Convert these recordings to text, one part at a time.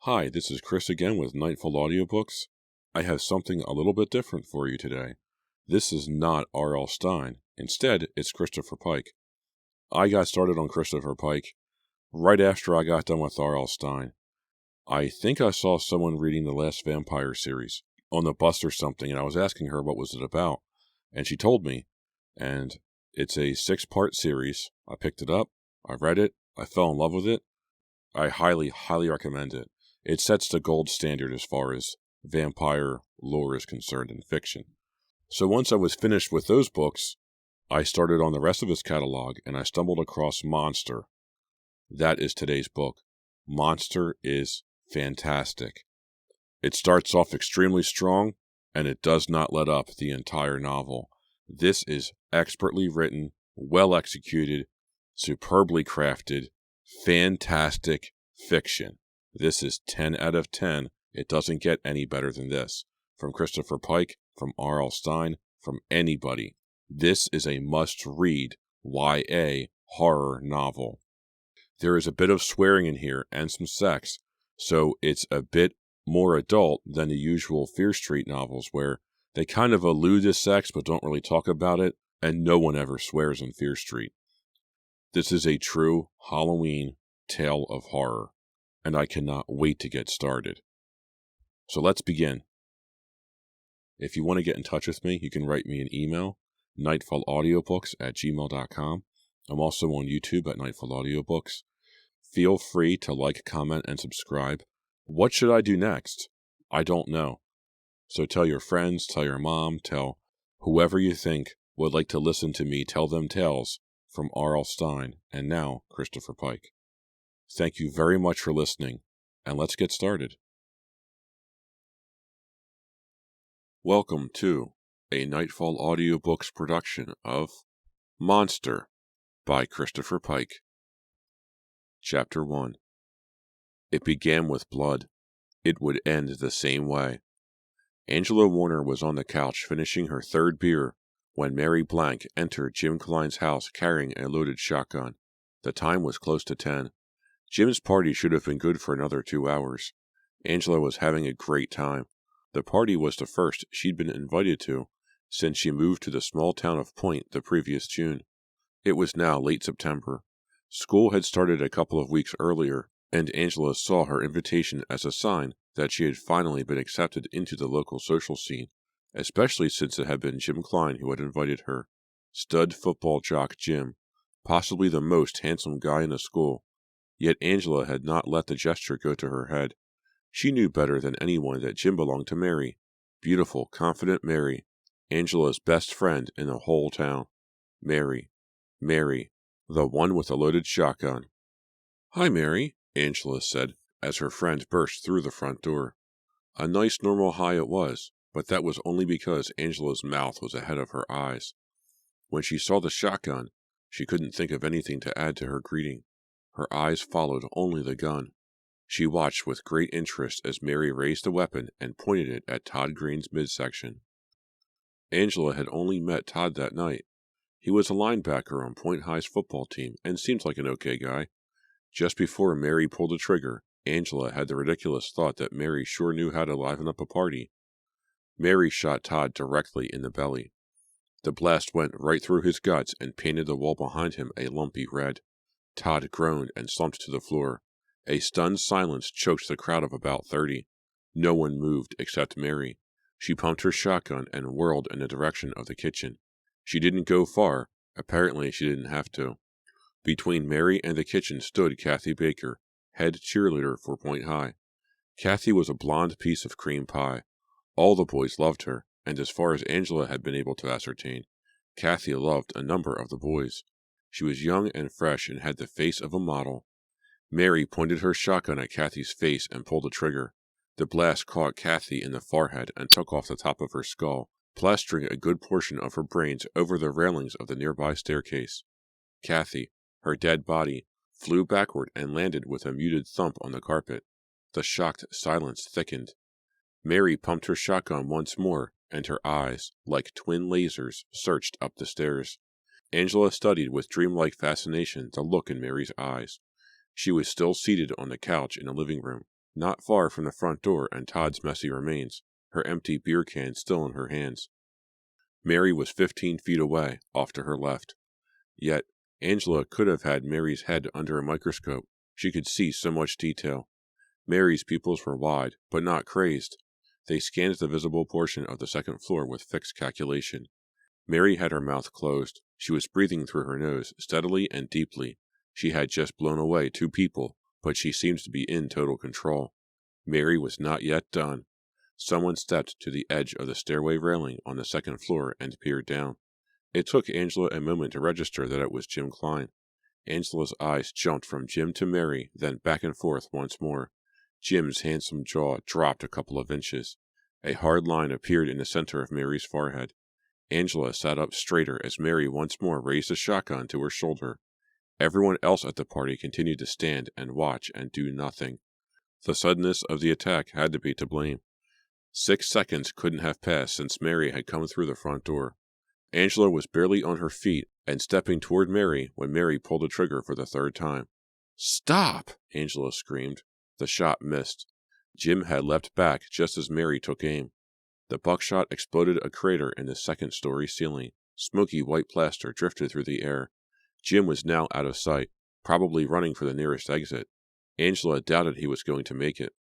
Hi, this is Chris again with Nightfall Audiobooks. I have something a little bit different for you today. This is not R.L. Stine. Instead, it's Christopher Pike. I got started on Christopher Pike right after I got done with R.L. Stine. I think I saw someone reading the last vampire series on the bus or something, and I was asking her what was it about, and she told me, and it's a 6-part series. I picked it up, I read it, I fell in love with it. I highly, highly recommend it. It sets the gold standard as far as vampire lore is concerned in fiction. So once I was finished with those books, I started on the rest of his catalog, and I stumbled across Monster. That is today's book. Monster is fantastic. It starts off extremely strong, and it does not let up the entire novel. This is expertly written, well executed, superbly crafted, fantastic fiction. This is 10 out of 10. It doesn't get any better than this. From Christopher Pike, from R.L. Stine, from anybody. This is a must-read YA horror novel. There is a bit of swearing in here and some sex, so it's a bit more adult than the usual Fear Street novels where they kind of allude to sex but don't really talk about it, and no one ever swears in Fear Street. This is a true Halloween tale of horror, and I cannot wait to get started. So let's begin. If you want to get in touch with me, you can write me an email, nightfallaudiobooks@gmail.com. I'm also on YouTube at Nightfall Audiobooks. Feel free to like, comment, and subscribe. What should I do next? I don't know. So tell your friends, tell your mom, tell whoever you think would like to listen to me tell them tales from R.L. Stine and now Christopher Pike. Thank you very much for listening, and let's get started. Welcome to a Nightfall Audiobooks production of Monster by Christopher Pike. Chapter 1. It began with blood. It would end the same way. Angela Warner was on the couch finishing her third beer when Mary Blank entered Jim Klein's house carrying a loaded shotgun. The time was close to 10. Jim's party should have been good for another 2 hours. Angela was having a great time. The party was the first she'd been invited to since she moved to the small town of Point the previous June. It was now late September. School had started a couple of weeks earlier, and Angela saw her invitation as a sign that she had finally been accepted into the local social scene, especially since it had been Jim Klein who had invited her. Stud football jock Jim, possibly the most handsome guy in the school. Yet Angela had not let the gesture go to her head. She knew better than anyone that Jim belonged to Mary. Beautiful, confident Mary, Angela's best friend in the whole town. Mary, the one with a loaded shotgun. "Hi, Mary," Angela said, as her friend burst through the front door. A nice normal hi it was, but that was only because Angela's mouth was ahead of her eyes. When she saw the shotgun, she couldn't think of anything to add to her greeting. Her eyes followed only the gun. She watched with great interest as Mary raised the weapon and pointed it at Todd Green's midsection. Angela had only met Todd that night. He was a linebacker on Point High's football team and seemed like an okay guy. Just before Mary pulled the trigger, Angela had the ridiculous thought that Mary sure knew how to liven up a party. Mary shot Todd directly in the belly. The blast went right through his guts and painted the wall behind him a lumpy red. Todd groaned and slumped to the floor. A stunned silence choked the crowd of about 30. No one moved except Mary. She pumped her shotgun and whirled in the direction of the kitchen. She didn't go far. Apparently she didn't have to. Between Mary and the kitchen stood Kathy Baker, head cheerleader for Point High. Kathy was a blonde piece of cream pie. All the boys loved her, and as far as Angela had been able to ascertain, Kathy loved a number of the boys. She was young and fresh and had the face of a model. Mary pointed her shotgun at Kathy's face and pulled the trigger. The blast caught Kathy in the forehead and took off the top of her skull, plastering a good portion of her brains over the railings of the nearby staircase. Kathy, her dead body, flew backward and landed with a muted thump on the carpet. The shocked silence thickened. Mary pumped her shotgun once more, and her eyes, like twin lasers, searched up the stairs. Angela studied with dreamlike fascination the look in Mary's eyes. She was still seated on the couch in the living room, not far from the front door and Todd's messy remains, her empty beer can still in her hands. Mary was 15 feet away, off to her left. Yet, Angela could have had Mary's head under a microscope. She could see so much detail. Mary's pupils were wide, but not crazed. They scanned the visible portion of the second floor with fixed calculation. Mary had her mouth closed. She was breathing through her nose, steadily and deeply. She had just blown away 2 people, but she seemed to be in total control. Mary was not yet done. Someone stepped to the edge of the stairway railing on the second floor and peered down. It took Angela a moment to register that it was Jim Klein. Angela's eyes jumped from Jim to Mary, then back and forth once more. Jim's handsome jaw dropped a couple of inches. A hard line appeared in the center of Mary's forehead. Angela sat up straighter as Mary once more raised a shotgun to her shoulder. Everyone else at the party continued to stand and watch and do nothing. The suddenness of the attack had to be to blame. 6 seconds couldn't have passed since Mary had come through the front door. Angela was barely on her feet and stepping toward Mary when Mary pulled the trigger for the 3rd time. "Stop!" Angela screamed. The shot missed. Jim had leapt back just as Mary took aim. The buckshot exploded a crater in the 2nd-story ceiling. Smoky white plaster drifted through the air. Jim was now out of sight, probably running for the nearest exit. Angela doubted he was going to make it.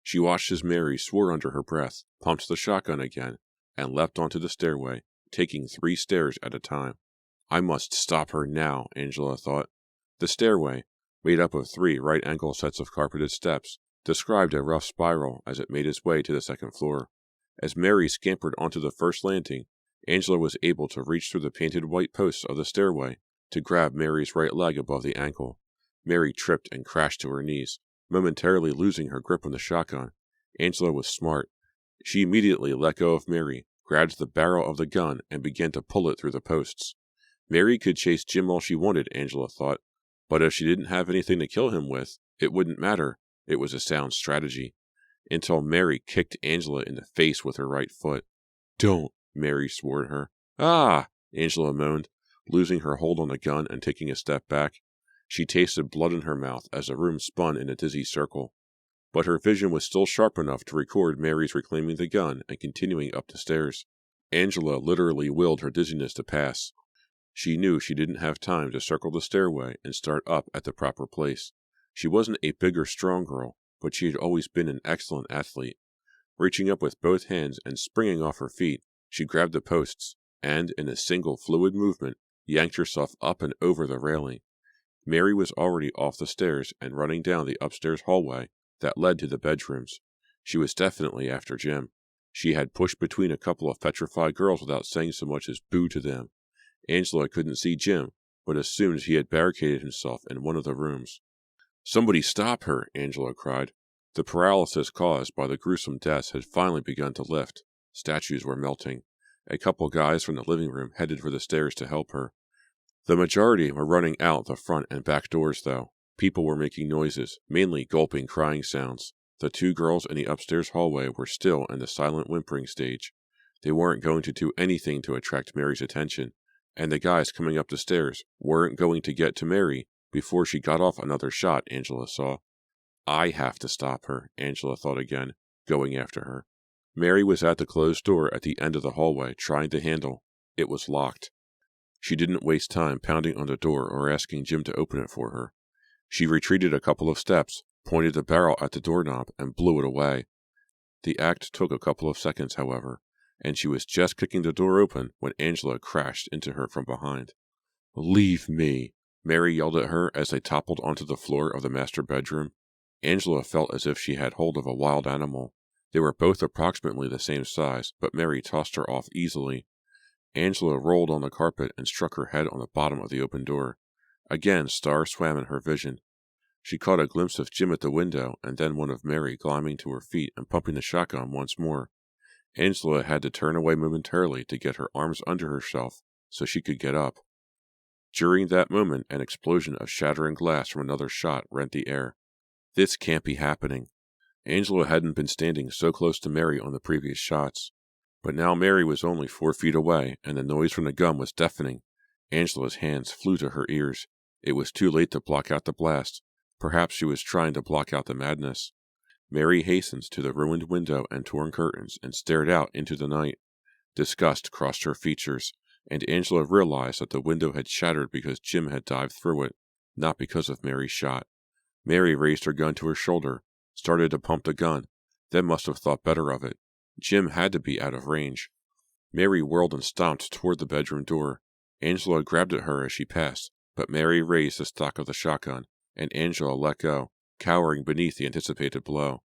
She watched as Mary swore under her breath, pumped the shotgun again, and leapt onto the stairway, taking 3 stairs at a time. I must stop her now, Angela thought. The stairway, made up of 3 right-angle sets of carpeted steps, described a rough spiral as it made its way to the 2nd floor. As Mary scampered onto the first landing, Angela was able to reach through the painted white posts of the stairway to grab Mary's right leg above the ankle. Mary tripped and crashed to her knees, momentarily losing her grip on the shotgun. Angela was smart. She immediately let go of Mary, grabbed the barrel of the gun, and began to pull it through the posts. Mary could chase Jim all she wanted, Angela thought, but if she didn't have anything to kill him with, it wouldn't matter. It was a sound strategy. Until Mary kicked Angela in the face with her right foot. "Don't," Mary swore at her. "Ah!" Angela moaned, losing her hold on the gun and taking a step back. She tasted blood in her mouth as the room spun in a dizzy circle. But her vision was still sharp enough to record Mary's reclaiming the gun and continuing up the stairs. Angela literally willed her dizziness to pass. She knew she didn't have time to circle the stairway and start up at the proper place. She wasn't a big or strong girl, but she had always been an excellent athlete. Reaching up with both hands and springing off her feet, she grabbed the posts and, in a single fluid movement, yanked herself up and over the railing. Mary was already off the stairs and running down the upstairs hallway that led to the bedrooms. She was definitely after Jim. She had pushed between a couple of petrified girls without saying so much as boo to them. Angela couldn't see Jim, but assumed he had barricaded himself in one of the rooms. "Somebody stop her!" Angela cried. The paralysis caused by the gruesome deaths had finally begun to lift. Statues were melting. A couple guys from the living room headed for the stairs to help her. The majority were running out the front and back doors, though. People were making noises, mainly gulping, crying sounds. The 2 girls in the upstairs hallway were still in the silent whimpering stage. They weren't going to do anything to attract Mary's attention, and the guys coming up the stairs weren't going to get to Mary before she got off another shot, Angela saw. I have to stop her, Angela thought again, going after her. Mary was at the closed door at the end of the hallway, trying the handle. It was locked. She didn't waste time pounding on the door or asking Jim to open it for her. She retreated a couple of steps, pointed the barrel at the doorknob, and blew it away. The act took a couple of seconds, however, and she was just kicking the door open when Angela crashed into her from behind. "Leave me!" Mary yelled at her as they toppled onto the floor of the master bedroom. Angela felt as if she had hold of a wild animal. They were both approximately the same size, but Mary tossed her off easily. Angela rolled on the carpet and struck her head on the bottom of the open door. Again, stars swam in her vision. She caught a glimpse of Jim at the window, and then one of Mary climbing to her feet and pumping the shotgun once more. Angela had to turn away momentarily to get her arms under herself so she could get up. During that moment, an explosion of shattering glass from another shot rent the air. This can't be happening. Angela hadn't been standing so close to Mary on the previous shots. But now Mary was only 4 feet away, and the noise from the gun was deafening. Angela's hands flew to her ears. It was too late to block out the blast. Perhaps she was trying to block out the madness. Mary hastened to the ruined window and torn curtains and stared out into the night. Disgust crossed her features, and Angela realized that the window had shattered because Jim had dived through it, not because of Mary's shot. Mary raised her gun to her shoulder, started to pump the gun, then must have thought better of it. Jim had to be out of range. Mary whirled and stomped toward the bedroom door. Angela grabbed at her as she passed, but Mary raised the stock of the shotgun, and Angela let go, cowering beneath the anticipated blow.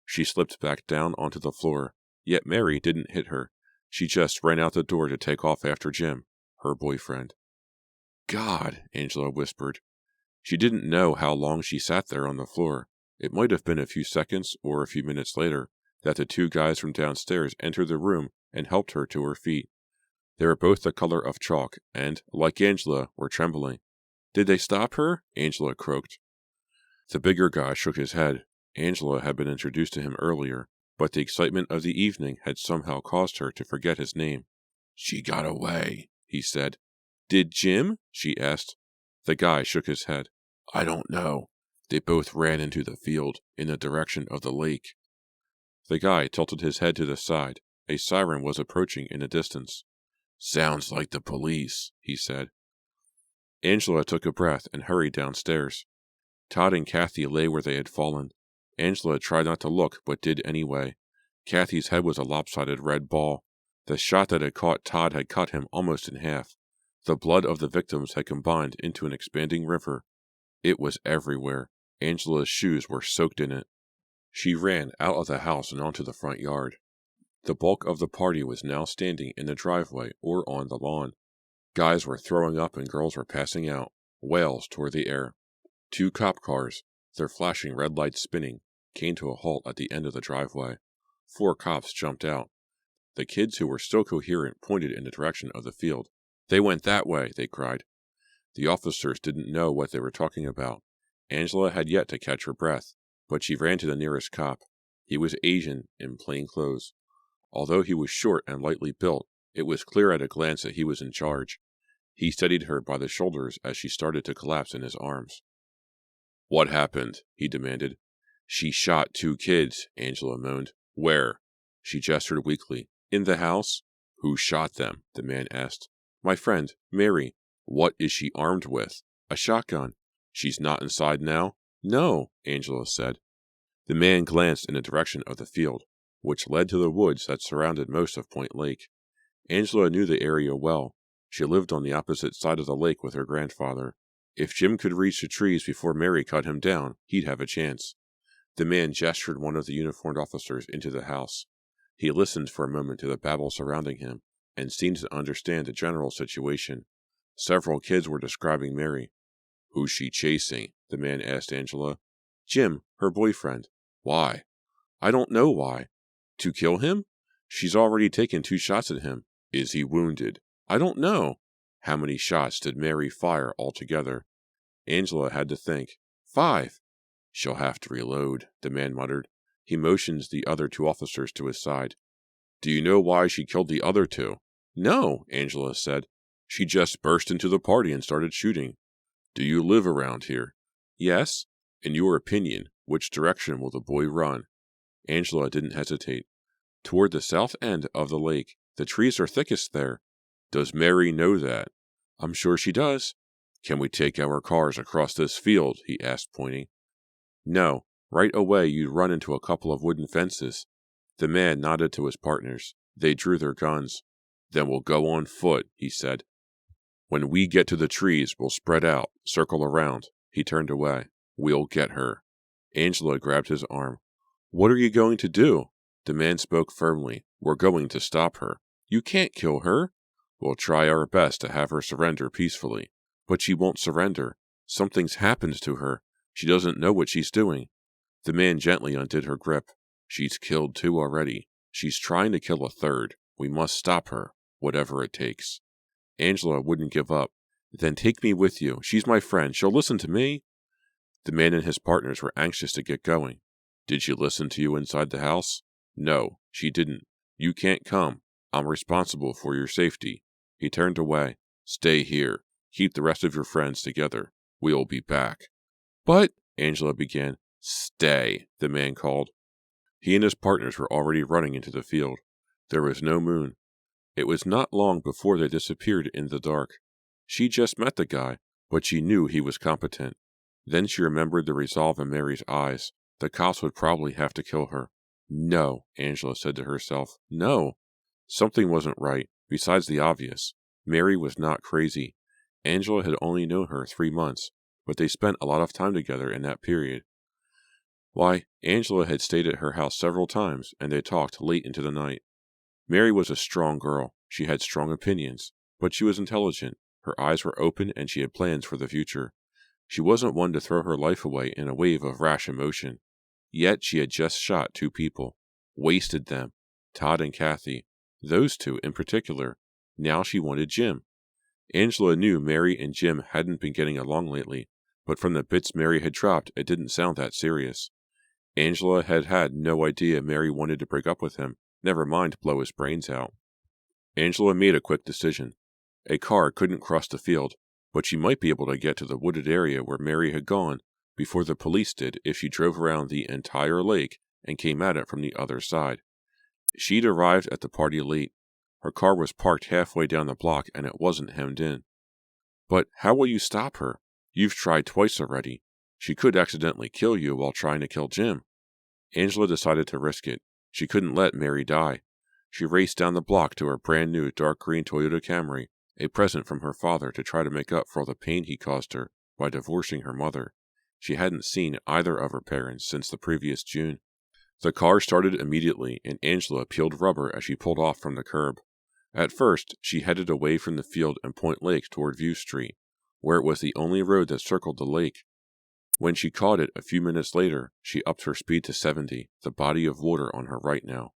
She slipped back down onto the floor, yet Mary didn't hit her. She just ran out the door to take off after Jim, her boyfriend. God, Angela whispered. She didn't know how long she sat there on the floor. It might have been a few seconds or a few minutes later that the two guys from downstairs entered the room and helped her to her feet. They were both the color of chalk and, like Angela, were trembling. Did they stop her? Angela croaked. The bigger guy shook his head. Angela had been introduced to him earlier, but the excitement of the evening had somehow caused her to forget his name. She got away, he said. Did Jim? She asked. The guy shook his head. I don't know. They both ran into the field, in the direction of the lake. The guy tilted his head to the side. A siren was approaching in the distance. Sounds like the police, he said. Angela took a breath and hurried downstairs. Todd and Kathy lay where they had fallen. Angela tried not to look, but did anyway. Kathy's head was a lopsided red ball. The shot that had caught Todd had cut him almost in half. The blood of the victims had combined into an expanding river. It was everywhere. Angela's shoes were soaked in it. She ran out of the house and onto the front yard. The bulk of the party was now standing in the driveway or on the lawn. Guys were throwing up and girls were passing out. Wails tore the air. 2 cop cars, their flashing red lights spinning, came to a halt at the end of the driveway. 4 cops jumped out. The kids who were still coherent pointed in the direction of the field. They went that way, they cried. The officers didn't know what they were talking about. Angela had yet to catch her breath, but she ran to the nearest cop. He was Asian, in plain clothes. Although he was short and lightly built, it was clear at a glance that he was in charge. He steadied her by the shoulders as she started to collapse in his arms. What happened? He demanded. She shot 2 kids, Angela moaned. Where? She gestured weakly. In the house? Who shot them? The man asked. My friend, Mary. What is she armed with? A shotgun. She's not inside now? No, Angela said. The man glanced in the direction of the field, which led to the woods that surrounded most of Point Lake. Angela knew the area well. She lived on the opposite side of the lake with her grandfather. If Jim could reach the trees before Mary cut him down, he'd have a chance. The man gestured one of the uniformed officers into the house. He listened for a moment to the babble surrounding him, and seemed to understand the general situation. Several kids were describing Mary. Who's she chasing? The man asked Angela. Jim, her boyfriend. Why? I don't know why. To kill him? She's already taken 2 shots at him. Is he wounded? I don't know. How many shots did Mary fire altogether? Angela had to think. 5. She'll have to reload, the man muttered. He motioned the other 2 officers to his side. Do you know why she killed the other 2? No, Angela said. She just burst into the party and started shooting. Do you live around here? Yes. In your opinion, which direction will the boy run? Angela didn't hesitate. Toward the south end of the lake. The trees are thickest there. Does Mary know that? I'm sure she does. Can we take our cars across this field? He asked, pointing. No. Right away you'd run into a couple of wooden fences. The man nodded to his partners. They drew their guns. Then we'll go on foot, he said. When we get to the trees, we'll spread out, circle around. He turned away. We'll get her. Angela grabbed his arm. What are you going to do? The man spoke firmly. We're going to stop her. You can't kill her. We'll try our best to have her surrender peacefully. But she won't surrender. Something's happened to her. She doesn't know what she's doing. The man gently undid her grip. She's killed 2 already. She's trying to kill a 3rd. We must stop her, whatever it takes. Angela wouldn't give up. Then take me with you. She's my friend. She'll listen to me. The man and his partners were anxious to get going. Did she listen to you inside the house? No, she didn't. You can't come. I'm responsible for your safety. He turned away. Stay here. Keep the rest of your friends together. We'll be back. But, Angela began. Stay, the man called. He and his partners were already running into the field. There was no moon. It was not long before they disappeared in the dark. She just met the guy, but she knew he was competent. Then she remembered the resolve in Mary's eyes. The cops would probably have to kill her. No, Angela said to herself. No. Something wasn't right, besides the obvious. Mary was not crazy. Angela had only known her 3 months, but they spent a lot of time together in that period. Why, Angela had stayed at her house several times, and they talked late into the night. Mary was a strong girl. She had strong opinions, but she was intelligent. Her eyes were open, and she had plans for the future. She wasn't one to throw her life away in a wave of rash emotion. Yet she had just shot 2 people. Wasted them. Todd and Kathy. Those 2 in particular. Now she wanted Jim. Angela knew Mary and Jim hadn't been getting along lately, but from the bits Mary had dropped, it didn't sound that serious. Angela had had no idea Mary wanted to break up with him, never mind blow his brains out. Angela made a quick decision. A car couldn't cross the field, but she might be able to get to the wooded area where Mary had gone before the police did if she drove around the entire lake and came at it from the other side. She'd arrived at the party late. Her car was parked halfway down the block and it wasn't hemmed in. But how will you stop her? You've tried twice already. She could accidentally kill you while trying to kill Jim. Angela decided to risk it. She couldn't let Mary die. She raced down the block to her brand new dark green Toyota Camry, a present from her father to try to make up for all the pain he caused her by divorcing her mother. She hadn't seen either of her parents since the previous June. The car started immediately, and Angela peeled rubber as she pulled off from the curb. At first, she headed away from the field and Point Lake toward View Street, where it was the only road that circled the lake. When she caught it a few minutes later, she upped her speed to 70, the body of water on her right now.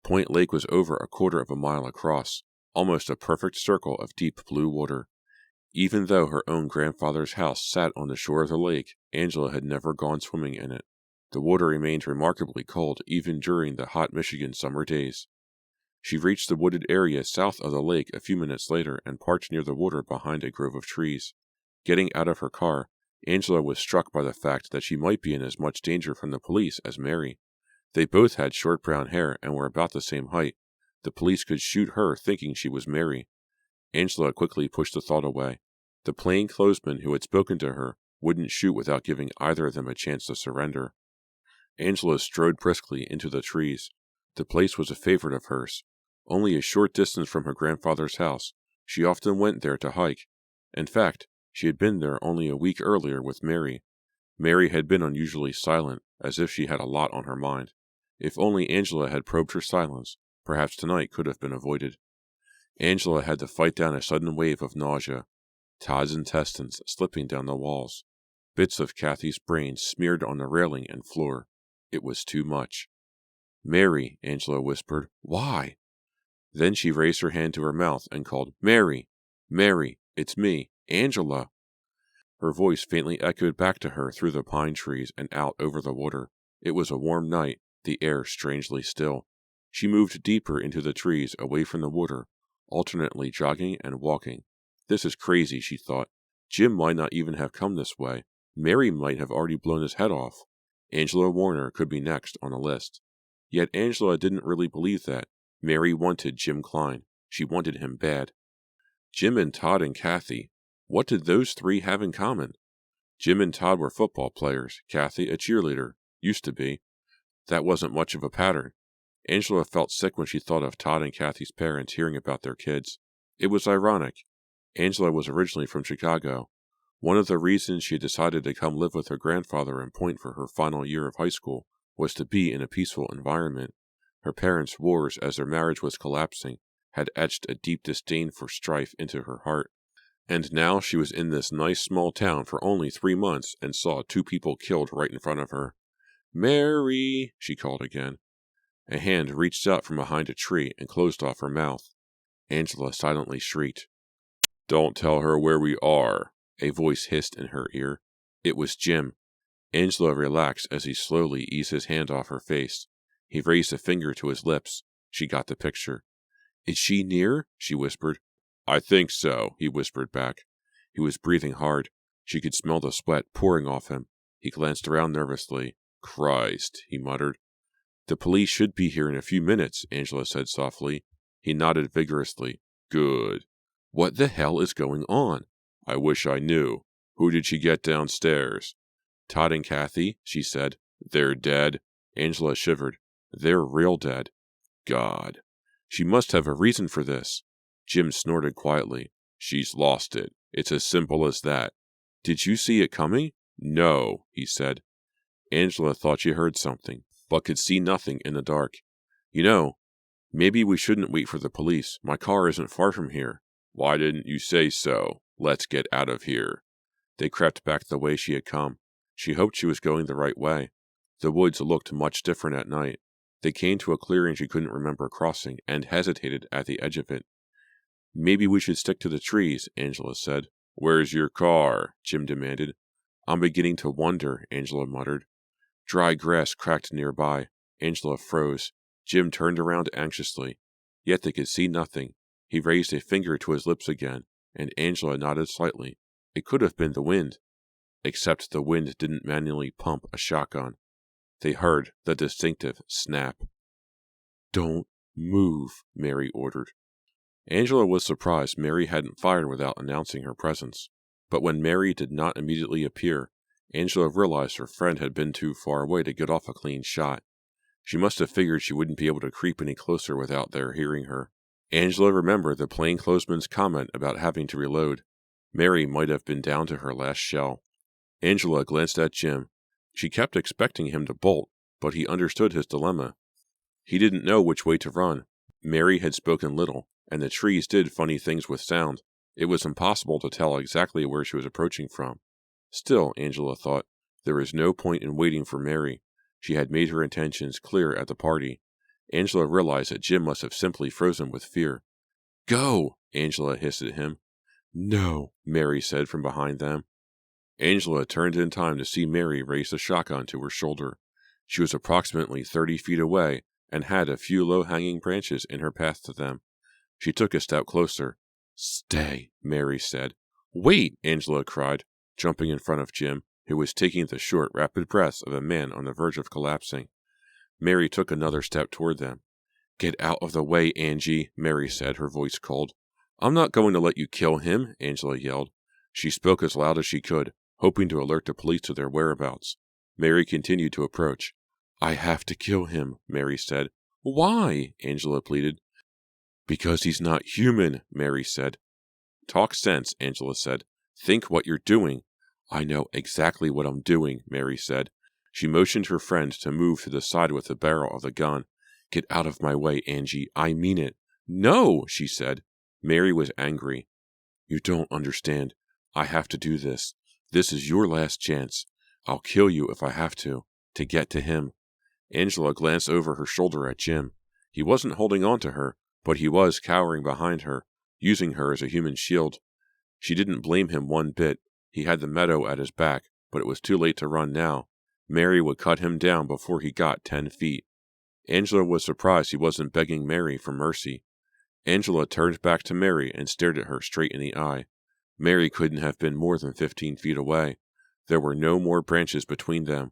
Point Lake was over a quarter of a mile across, almost a perfect circle of deep blue water. Even though her own grandfather's house sat on the shore of the lake, Angela had never gone swimming in it. The water remained remarkably cold even during the hot Michigan summer days. She reached the wooded area south of the lake a few minutes later and parked near the water behind a grove of trees. Getting out of her car, Angela was struck by the fact that she might be in as much danger from the police as Mary. They both had short brown hair and were about the same height. The police could shoot her thinking she was Mary. Angela quickly pushed the thought away. The plainclothesman who had spoken to her wouldn't shoot without giving either of them a chance to surrender. Angela strode briskly into the trees. The place was a favorite of hers. Only a short distance from her grandfather's house, she often went there to hike. In fact, she had been there only a week earlier with Mary. Mary had been unusually silent, as if she had a lot on her mind. If only Angela had probed her silence, perhaps tonight could have been avoided. Angela had to fight down a sudden wave of nausea. Todd's intestines slipping down the walls. Bits of Kathy's brain smeared on the railing and floor. It was too much. "Mary," Angela whispered. "Why?" Then she raised her hand to her mouth and called, "Mary! Mary! It's me, Angela!" Her voice faintly echoed back to her through the pine trees and out over the water. It was a warm night, the air strangely still. She moved deeper into the trees, away from the water, alternately jogging and walking. This is crazy, she thought. Jim might not even have come this way. Mary might have already blown his head off. Angela Warner could be next on the list. Yet Angela didn't really believe that. Mary wanted Jim Klein. She wanted him bad. Jim and Todd and Kathy. What did those 3 have in common? Jim and Todd were football players, Kathy a cheerleader. Used to be. That wasn't much of a pattern. Angela felt sick when she thought of Todd and Kathy's parents hearing about their kids. It was ironic. Angela was originally from Chicago. One of the reasons she had decided to come live with her grandfather in Point for her final year of high school was to be in a peaceful environment. Her parents' wars as their marriage was collapsing had etched a deep disdain for strife into her heart. And now she was in this nice small town for only 3 months and saw 2 people killed right in front of her. "Mary!" she called again. A hand reached out from behind a tree and closed off her mouth. Angela silently shrieked. "Don't tell her where we are," a voice hissed in her ear. It was Jim. Angela relaxed as he slowly eased his hand off her face. He raised a finger to his lips. She got the picture. "Is she near?" she whispered. "I think so," he whispered back. He was breathing hard. She could smell the sweat pouring off him. He glanced around nervously. "Christ," he muttered. The police should be here in a few minutes, Angela said softly. He nodded vigorously. Good. What the hell is going on? I wish I knew. Who did she get downstairs? Todd and Kathy, she said. They're dead. Angela shivered. They're real dead. God. She must have a reason for this. Jim snorted quietly. She's lost it. It's as simple as that. Did you see it coming? No, he said. Angela thought she heard something, but could see nothing in the dark. You know, maybe we shouldn't wait for the police. My car isn't far from here. Why didn't you say so? Let's get out of here. They crept back the way she had come. She hoped she was going the right way. The woods looked much different at night. They came to a clearing she couldn't remember crossing, and hesitated at the edge of it. Maybe we should stick to the trees, Angela said. Where's your car? Jim demanded. I'm beginning to wonder, Angela muttered. Dry grass cracked nearby. Angela froze. Jim turned around anxiously. Yet they could see nothing. He raised a finger to his lips again, and Angela nodded slightly. It could have been the wind. Except the wind didn't manually pump a shotgun. They heard the distinctive snap. Don't move, Mary ordered. Angela was surprised Mary hadn't fired without announcing her presence. But when Mary did not immediately appear, Angela realized her friend had been too far away to get off a clean shot. She must have figured she wouldn't be able to creep any closer without their hearing her. Angela remembered the plainclothesman's comment about having to reload. Mary might have been down to her last shell. Angela glanced at Jim. She kept expecting him to bolt, but he understood his dilemma. He didn't know which way to run. Mary had spoken little, and the trees did funny things with sound. It was impossible to tell exactly where she was approaching from. Still, Angela thought, there was no point in waiting for Mary. She had made her intentions clear at the party. Angela realized that Jim must have simply frozen with fear. Go! Angela hissed at him. No, Mary said from behind them. Angela turned in time to see Mary raise the shotgun to her shoulder. She was approximately 30 feet away and had a few low-hanging branches in her path to them. She took a step closer. Stay, Mary said. Wait, Angela cried, jumping in front of Jim, who was taking the short, rapid breaths of a man on the verge of collapsing. Mary took another step toward them. Get out of the way, Angie, Mary said, her voice cold. I'm not going to let you kill him, Angela yelled. She spoke as loud as she could, hoping to alert the police to their whereabouts. Mary continued to approach. I have to kill him, Mary said. Why? Angela pleaded. Because he's not human, Mary said. Talk sense, Angela said. Think what you're doing. I know exactly what I'm doing, Mary said. She motioned her friend to move to the side with the barrel of the gun. Get out of my way, Angie. I mean it. No, she said. Mary was angry. You don't understand. I have to do this. This is your last chance. I'll kill you if I have to get to him. Angela glanced over her shoulder at Jim. He wasn't holding on to her, but he was cowering behind her, using her as a human shield. She didn't blame him one bit. He had the meadow at his back, but it was too late to run now. Mary would cut him down before he got 10 feet. Angela was surprised he wasn't begging Mary for mercy. Angela turned back to Mary and stared at her straight in the eye. Mary couldn't have been more than 15 feet away. There were no more branches between them.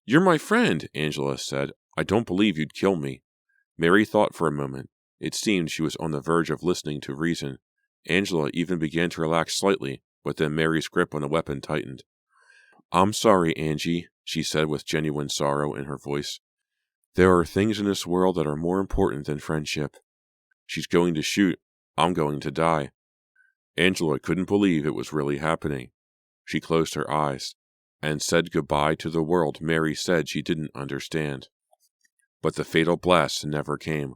You're my friend, Angela said. I don't believe you'd kill me. Mary thought for a moment. It seemed she was on the verge of listening to reason. Angela even began to relax slightly, but then Mary's grip on the weapon tightened. I'm sorry, Angie, she said with genuine sorrow in her voice. There are things in this world that are more important than friendship. She's going to shoot. I'm going to die. Angela couldn't believe it was really happening. She closed her eyes and said goodbye to the world Mary said she didn't understand. But the fatal blast never came.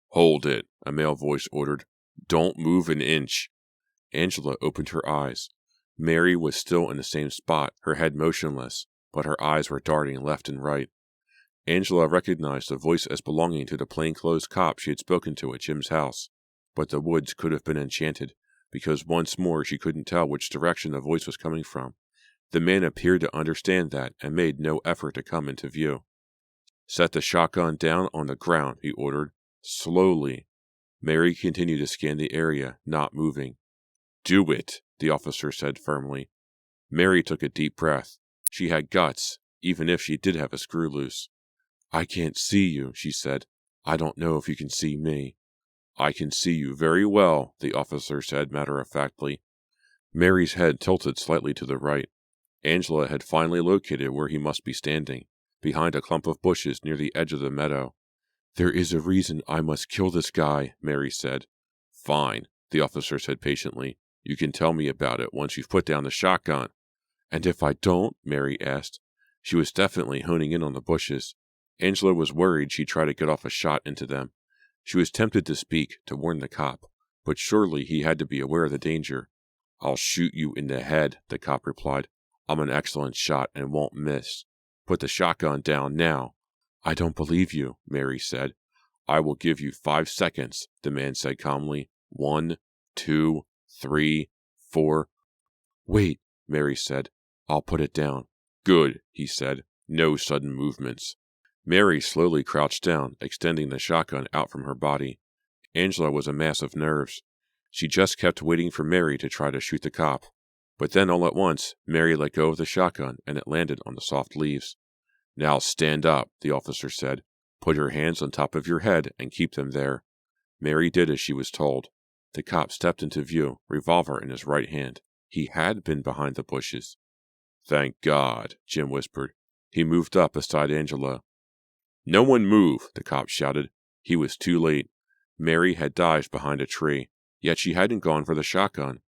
Hold it, a male voice ordered. Don't move an inch. Angela opened her eyes. Mary was still in the same spot, her head motionless, but her eyes were darting left and right. Angela recognized the voice as belonging to the plainclothes cop she had spoken to at Jim's house, but the woods could have been enchanted, because once more she couldn't tell which direction the voice was coming from. The man appeared to understand that and made no effort to come into view. Set the shotgun down on the ground, he ordered. Slowly. Mary continued to scan the area, not moving. Do it, the officer said firmly. Mary took a deep breath. She had guts, even if she did have a screw loose. I can't see you, she said. I don't know if you can see me. I can see you very well, the officer said matter-of-factly. Mary's head tilted slightly to the right. Angela had finally located where he must be standing, behind a clump of bushes near the edge of the meadow. There is a reason I must kill this guy, Mary said. Fine, the officer said patiently. You can tell me about it once you've put down the shotgun. And if I don't? Mary asked. She was definitely honing in on the bushes. Angela was worried she'd try to get off a shot into them. She was tempted to speak, to warn the cop, but surely he had to be aware of the danger. I'll shoot you in the head, the cop replied. I'm an excellent shot and won't miss. Put the shotgun down now. I don't believe you, Mary said. I will give you 5 seconds, the man said calmly. 1, 2, 3, 4. Wait, Mary said. I'll put it down. Good, he said. No sudden movements. Mary slowly crouched down, extending the shotgun out from her body. Angela was a mass of nerves. She just kept waiting for Mary to try to shoot the cop. But then all at once, Mary let go of the shotgun and it landed on the soft leaves. Now stand up, the officer said. Put your hands on top of your head and keep them there. Mary did as she was told. The cop stepped into view, revolver in his right hand. He had been behind the bushes. Thank God, Jim whispered. He moved up beside Angela. No one move, the cop shouted. He was too late. Mary had dived behind a tree, yet she hadn't gone for the shotgun.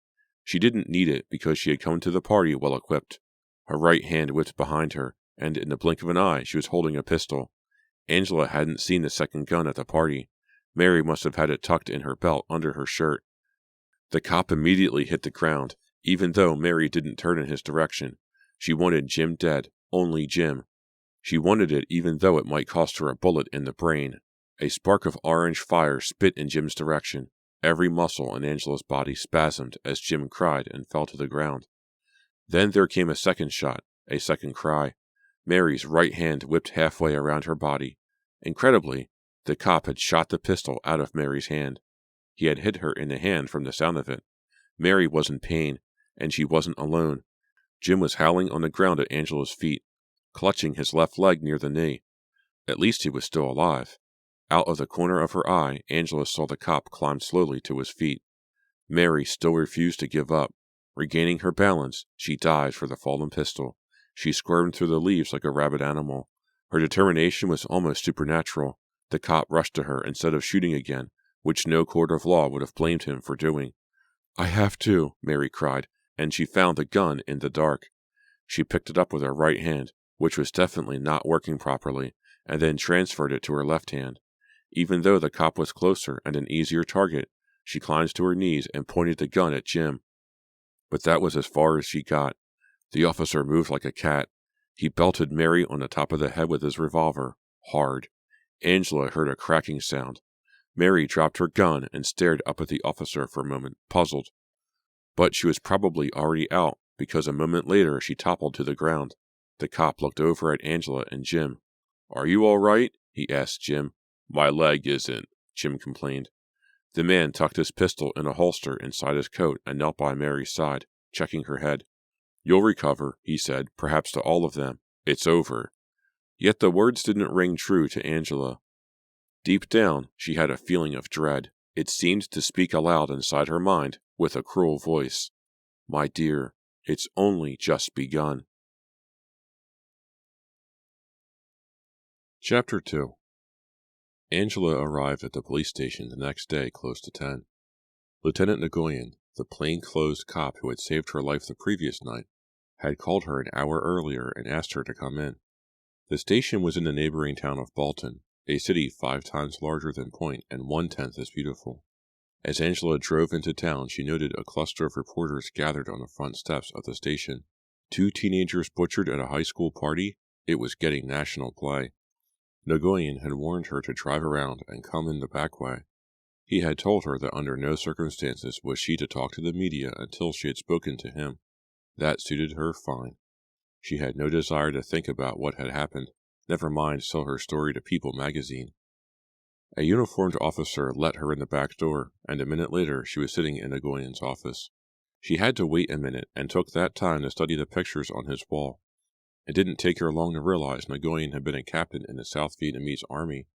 She didn't need it because she had come to the party well equipped. Her right hand whipped behind her, and in the blink of an eye she was holding a pistol. Angela hadn't seen the second gun at the party. Mary must have had it tucked in her belt under her shirt. The cop immediately hit the ground, even though Mary didn't turn in his direction. She wanted Jim dead, only Jim. She wanted it even though it might cost her a bullet in the brain. A spark of orange fire spit in Jim's direction. Every muscle in Angela's body spasmed as Jim cried and fell to the ground. Then there came a second shot, a second cry. Mary's right hand whipped halfway around her body. Incredibly, the cop had shot the pistol out of Mary's hand. He had hit her in the hand from the sound of it. Mary was in pain, and she wasn't alone. Jim was howling on the ground at Angela's feet, clutching his left leg near the knee. At least he was still alive. Out of the corner of her eye, Angela saw the cop climb slowly to his feet. Mary still refused to give up. Regaining her balance, she dived for the fallen pistol. She squirmed through the leaves like a rabid animal. Her determination was almost supernatural. The cop rushed to her instead of shooting again, which no court of law would have blamed him for doing. I have to, Mary cried, and she found the gun in the dark. She picked it up with her right hand, which was definitely not working properly, and then transferred it to her left hand. Even though the cop was closer and an easier target, she climbed to her knees and pointed the gun at Jim. But that was as far as she got. The officer moved like a cat. He belted Mary on the top of the head with his revolver, hard. Angela heard a cracking sound. Mary dropped her gun and stared up at the officer for a moment, puzzled. But she was probably already out, because a moment later she toppled to the ground. The cop looked over at Angela and Jim. Are you all right? He asked Jim. My leg isn't, Jim complained. The man tucked his pistol in a holster inside his coat and knelt by Mary's side, checking her head. You'll recover, he said, perhaps to all of them. It's over. Yet the words didn't ring true to Angela. Deep down, she had a feeling of dread. It seemed to speak aloud inside her mind with a cruel voice. My dear, it's only just begun. Chapter 2. Angela arrived at the police station the next day close to 10. Lieutenant Nguyen, the plainclothes cop who had saved her life the previous night, had called her an hour earlier and asked her to come in. The station was in the neighboring town of Bolton, a city 5 times larger than Point and 1/10 as beautiful. As Angela drove into town, she noted a cluster of reporters gathered on the front steps of the station. 2 teenagers butchered at a high school party? It was getting national play. Nguyen had warned her to drive around and come in the back way. He had told her that under no circumstances was she to talk to the media until she had spoken to him. That suited her fine. She had no desire to think about what had happened, never mind tell her story to People magazine. A uniformed officer let her in the back door, and a minute later she was sitting in Nguyen's office. She had to wait a minute and took that time to study the pictures on his wall. It didn't take her long to realize Nguyen had been a captain in the South Vietnamese army.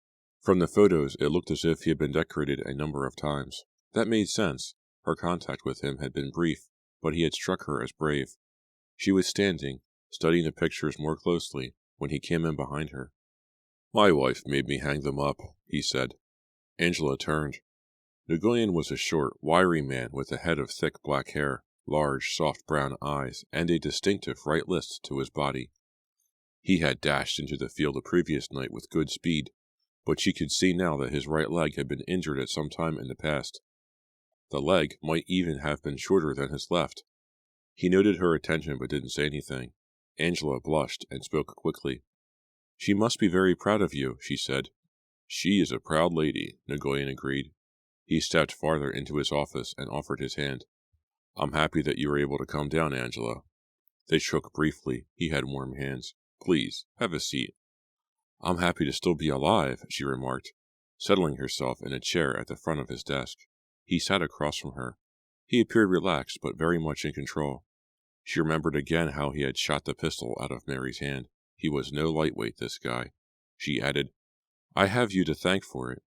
From the photos, it looked as if he had been decorated a number of times. That made sense. Her contact with him had been brief, but he had struck her as brave. She was standing, studying the pictures more closely, when he came in behind her. "My wife made me hang them up," he said. Angela turned. Nguyen was a short, wiry man with a head of thick black hair, large, soft brown eyes, and a distinctive right list to his body. He had dashed into the field the previous night with good speed, but she could see now that his right leg had been injured at some time in the past. The leg might even have been shorter than his left. He noted her attention but didn't say anything. Angela blushed and spoke quickly. "She must be very proud of you," she said. "She is a proud lady," Nguyen agreed. He stepped farther into his office and offered his hand. "I'm happy that you were able to come down, Angela." They shook briefly. He had warm hands. "Please, have a seat." "I'm happy to still be alive," she remarked, settling herself in a chair at the front of his desk. He sat across from her. He appeared relaxed, but very much in control. She remembered again how he had shot the pistol out of Mary's hand. He was no lightweight, this guy. She added, "I have you to thank for it."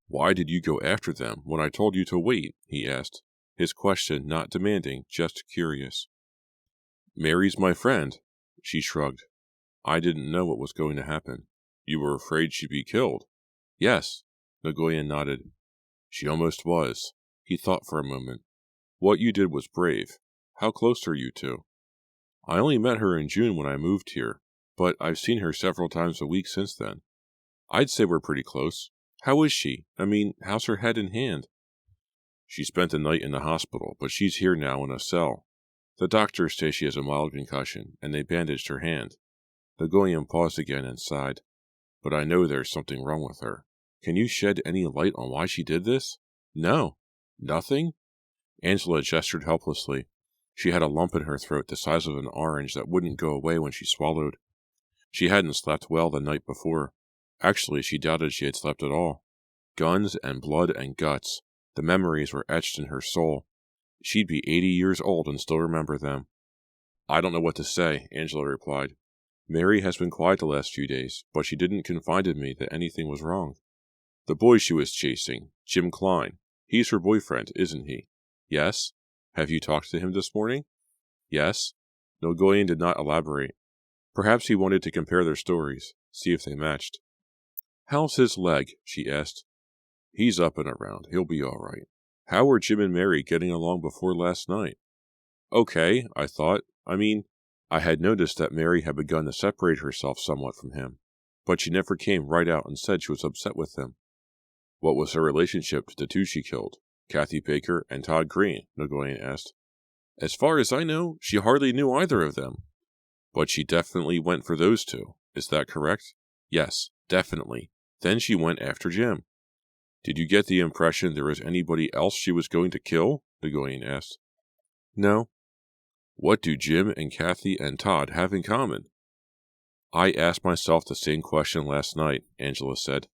"Why did you go after them when I told you to wait?" he asked, his question not demanding, just curious. "Mary's my friend." She shrugged. "I didn't know what was going to happen." "You were afraid she'd be killed?" "Yes." Nguyen nodded. "She almost was." He thought for a moment. "What you did was brave. How close are you two?" "I only met her in June when I moved here, but I've seen her several times a week since then." "I'd say we're pretty close. How is she? I mean, how's her head and hand?" "She spent the night in the hospital, but she's here now in a cell. The doctors say she has a mild concussion, and they bandaged her hand." Nguyen paused again and sighed. "But I know there's something wrong with her. Can you shed any light on why she did this?" "No." "Nothing?" Angela gestured helplessly. She had a lump in her throat the size of an orange that wouldn't go away when she swallowed. She hadn't slept well the night before. Actually, she doubted she had slept at all. Guns and blood and guts. The memories were etched in her soul. She'd be 80 years old and still remember them. "I don't know what to say," Angela replied. "Mary has been quiet the last few days, but she didn't confide to me that anything was wrong. The boy she was chasing, Jim Klein, he's her boyfriend, isn't he?" "Yes." "Have you talked to him this morning?" "Yes." Nguyen did not elaborate. Perhaps he wanted to compare their stories, see if they matched. "How's his leg?" she asked. "He's up and around. He'll be all right. How were Jim and Mary getting along before last night?" "Okay," I thought. I had noticed that Mary had begun to separate herself somewhat from him, but she never came right out and said she was upset with him. "What was her relationship to the two she killed, Kathy Baker and Todd Green?" Nguyen asked. "As far as I know, she hardly knew either of them." "But she definitely went for those two. Is that correct?" "Yes, definitely. Then she went after Jim." "Did you get the impression there was anybody else she was going to kill?" Nguyen asked. "No." "What do Jim and Kathy and Todd have in common?" "I asked myself the same question last night," Angela said.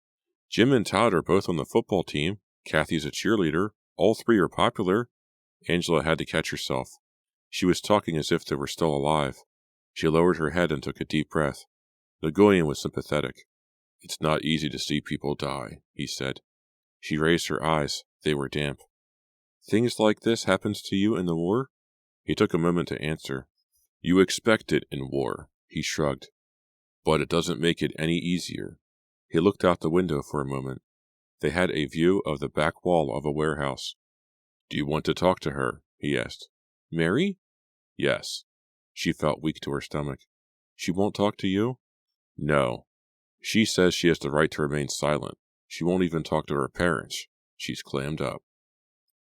"Jim and Todd are both on the football team. Kathy's a cheerleader. All three are popular." Angela had to catch herself. She was talking as if they were still alive. She lowered her head and took a deep breath. Nguyen was sympathetic. "It's not easy to see people die," he said. She raised her eyes. They were damp. "Things like this happens to you in the war?" He took a moment to answer. "You expect it in war," he shrugged. "But it doesn't make it any easier." He looked out the window for a moment. They had a view of the back wall of a warehouse. "Do you want to talk to her?" he asked. "Mary?" "Yes." She felt weak to her stomach. "She won't talk to you?" "No. She says she has the right to remain silent. She won't even talk to her parents. She's clammed up."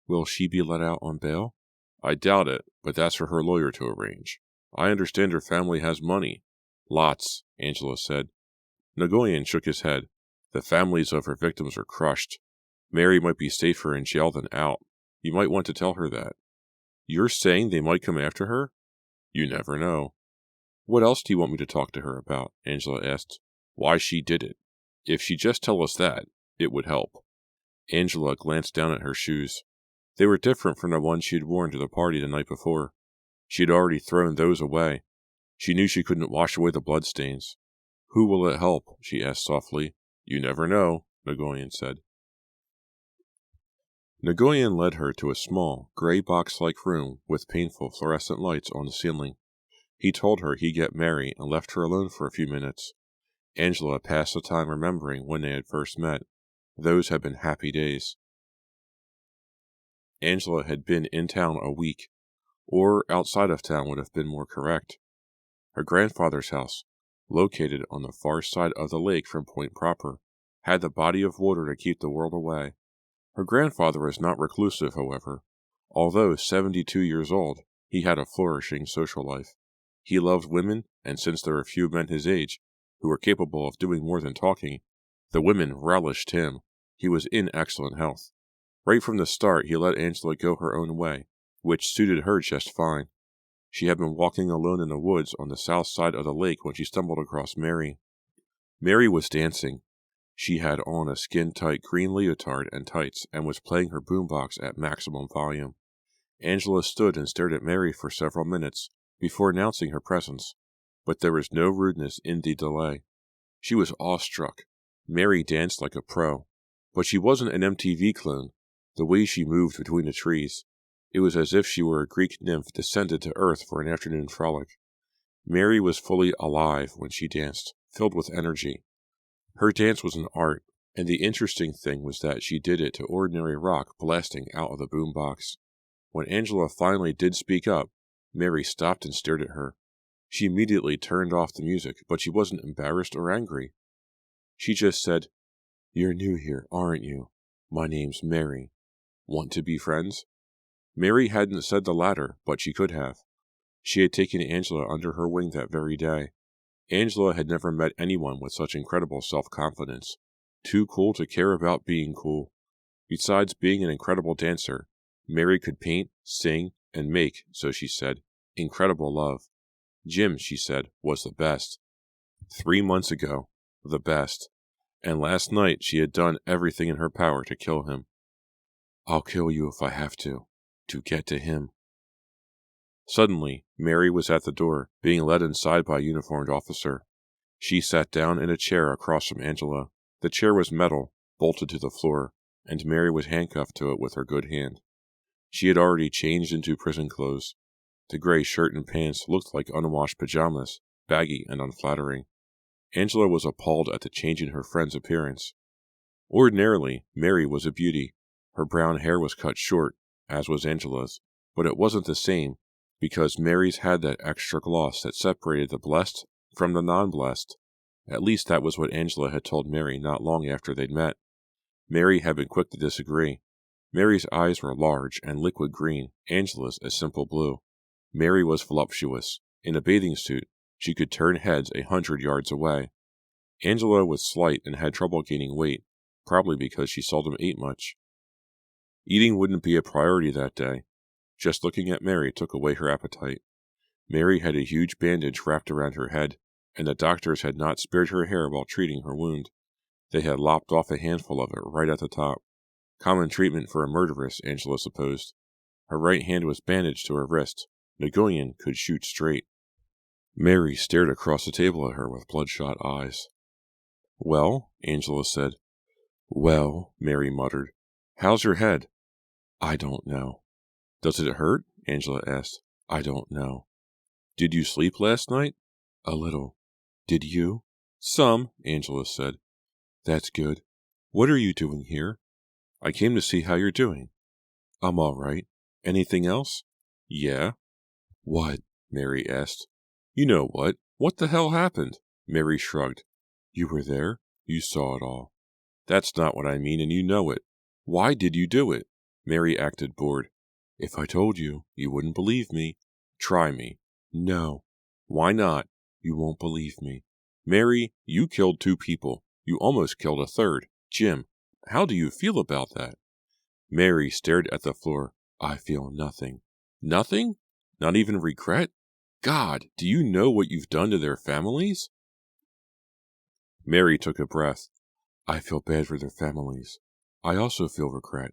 "Will she be let out on bail?" "I doubt it, but that's for her lawyer to arrange. I understand her family has money." "Lots," Angela said. Nguyen shook his head. "The families of her victims are crushed. Mary might be safer in jail than out. You might want to tell her that." "You're saying they might come after her?" "You never know." "What else do you want me to talk to her about?" Angela asked. "Why she did it. If she'd just tell us that, it would help." Angela glanced down at her shoes. They were different from the ones she had worn to the party the night before. She had already thrown those away. She knew she couldn't wash away the bloodstains. Who will it help? She asked softly. You never know, Nagoyan said. Nagoyan led her to a small, gray box-like room with painful fluorescent lights on the ceiling. He told her he'd get Mary and left her alone for a few minutes. Angela passed the time remembering when they had first met. Those had been happy days. Angela had been in town a week, or outside of town would have been more correct. Her grandfather's house, located on the far side of the lake from Point Proper, had the body of water to keep the world away. Her grandfather was not reclusive, however. Although 72 years old, he had a flourishing social life. He loved women, and since there were few men his age who were capable of doing more than talking, the women relished him. He was in excellent health. Right from the start, he let Angela go her own way, which suited her just fine. She had been walking alone in the woods on the south side of the lake when she stumbled across Mary. Mary was dancing. She had on a skin-tight green leotard and tights and was playing her boombox at maximum volume. Angela stood and stared at Mary for several minutes before announcing her presence, but there was no rudeness in the delay. She was awestruck. Mary danced like a pro, but she wasn't an MTV clone. The way she moved between the trees, it was as if she were a Greek nymph descended to earth for an afternoon frolic. Mary was fully alive when she danced, filled with energy. Her dance was an art, and the interesting thing was that she did it to ordinary rock blasting out of the boombox. When Angela finally did speak up, Mary stopped and stared at her. She immediately turned off the music, but she wasn't embarrassed or angry. She just said, "You're new here, aren't you? My name's Mary. Want to be friends?" Mary hadn't said the latter, but she could have. She had taken Angela under her wing that very day. Angela had never met anyone with such incredible self-confidence. Too cool to care about being cool. Besides being an incredible dancer, Mary could paint, sing, and make, so she said, incredible love. Jim, she said, was the best. 3 months ago, the best. And last night she had done everything in her power to kill him. I'll kill you if I have to get to him. Suddenly, Mary was at the door, being led inside by a uniformed officer. She sat down in a chair across from Angela. The chair was metal, bolted to the floor, and Mary was handcuffed to it with her good hand. She had already changed into prison clothes. The gray shirt and pants looked like unwashed pajamas, baggy and unflattering. Angela was appalled at the change in her friend's appearance. Ordinarily, Mary was a beauty. Her brown hair was cut short, as was Angela's, but it wasn't the same, because Mary's had that extra gloss that separated the blessed from the non-blessed. At least that was what Angela had told Mary not long after they'd met. Mary had been quick to disagree. Mary's eyes were large and liquid green, Angela's a simple blue. Mary was voluptuous. In a bathing suit, she could turn heads 100 yards away. Angela was slight and had trouble gaining weight, probably because she seldom ate much. Eating wouldn't be a priority that day. Just looking at Mary took away her appetite. Mary had a huge bandage wrapped around her head, and the doctors had not spared her hair while treating her wound. They had lopped off a handful of it right at the top. Common treatment for a murderess, Angela supposed. Her right hand was bandaged to her wrist. Nagoyan could shoot straight. Mary stared across the table at her with bloodshot eyes. Well, Angela said. Well, Mary muttered. How's your head? I don't know. Does it hurt? Angela asked. I don't know. Did you sleep last night? A little. Did you? Some, Angela said. That's good. What are you doing here? I came to see how you're doing. I'm all right. Anything else? Yeah. What? Mary asked. You know what. What the hell happened? Mary shrugged. You were there? You saw it all. That's not what I mean, and you know it. Why did you do it? Mary acted bored. If I told you, you wouldn't believe me. Try me. No. Why not? You won't believe me. Mary, you killed 2 people. You almost killed a third. Jim, how do you feel about that? Mary stared at the floor. I feel nothing. Nothing? Not even regret? God, do you know what you've done to their families? Mary took a breath. I feel bad for their families. I also feel regret.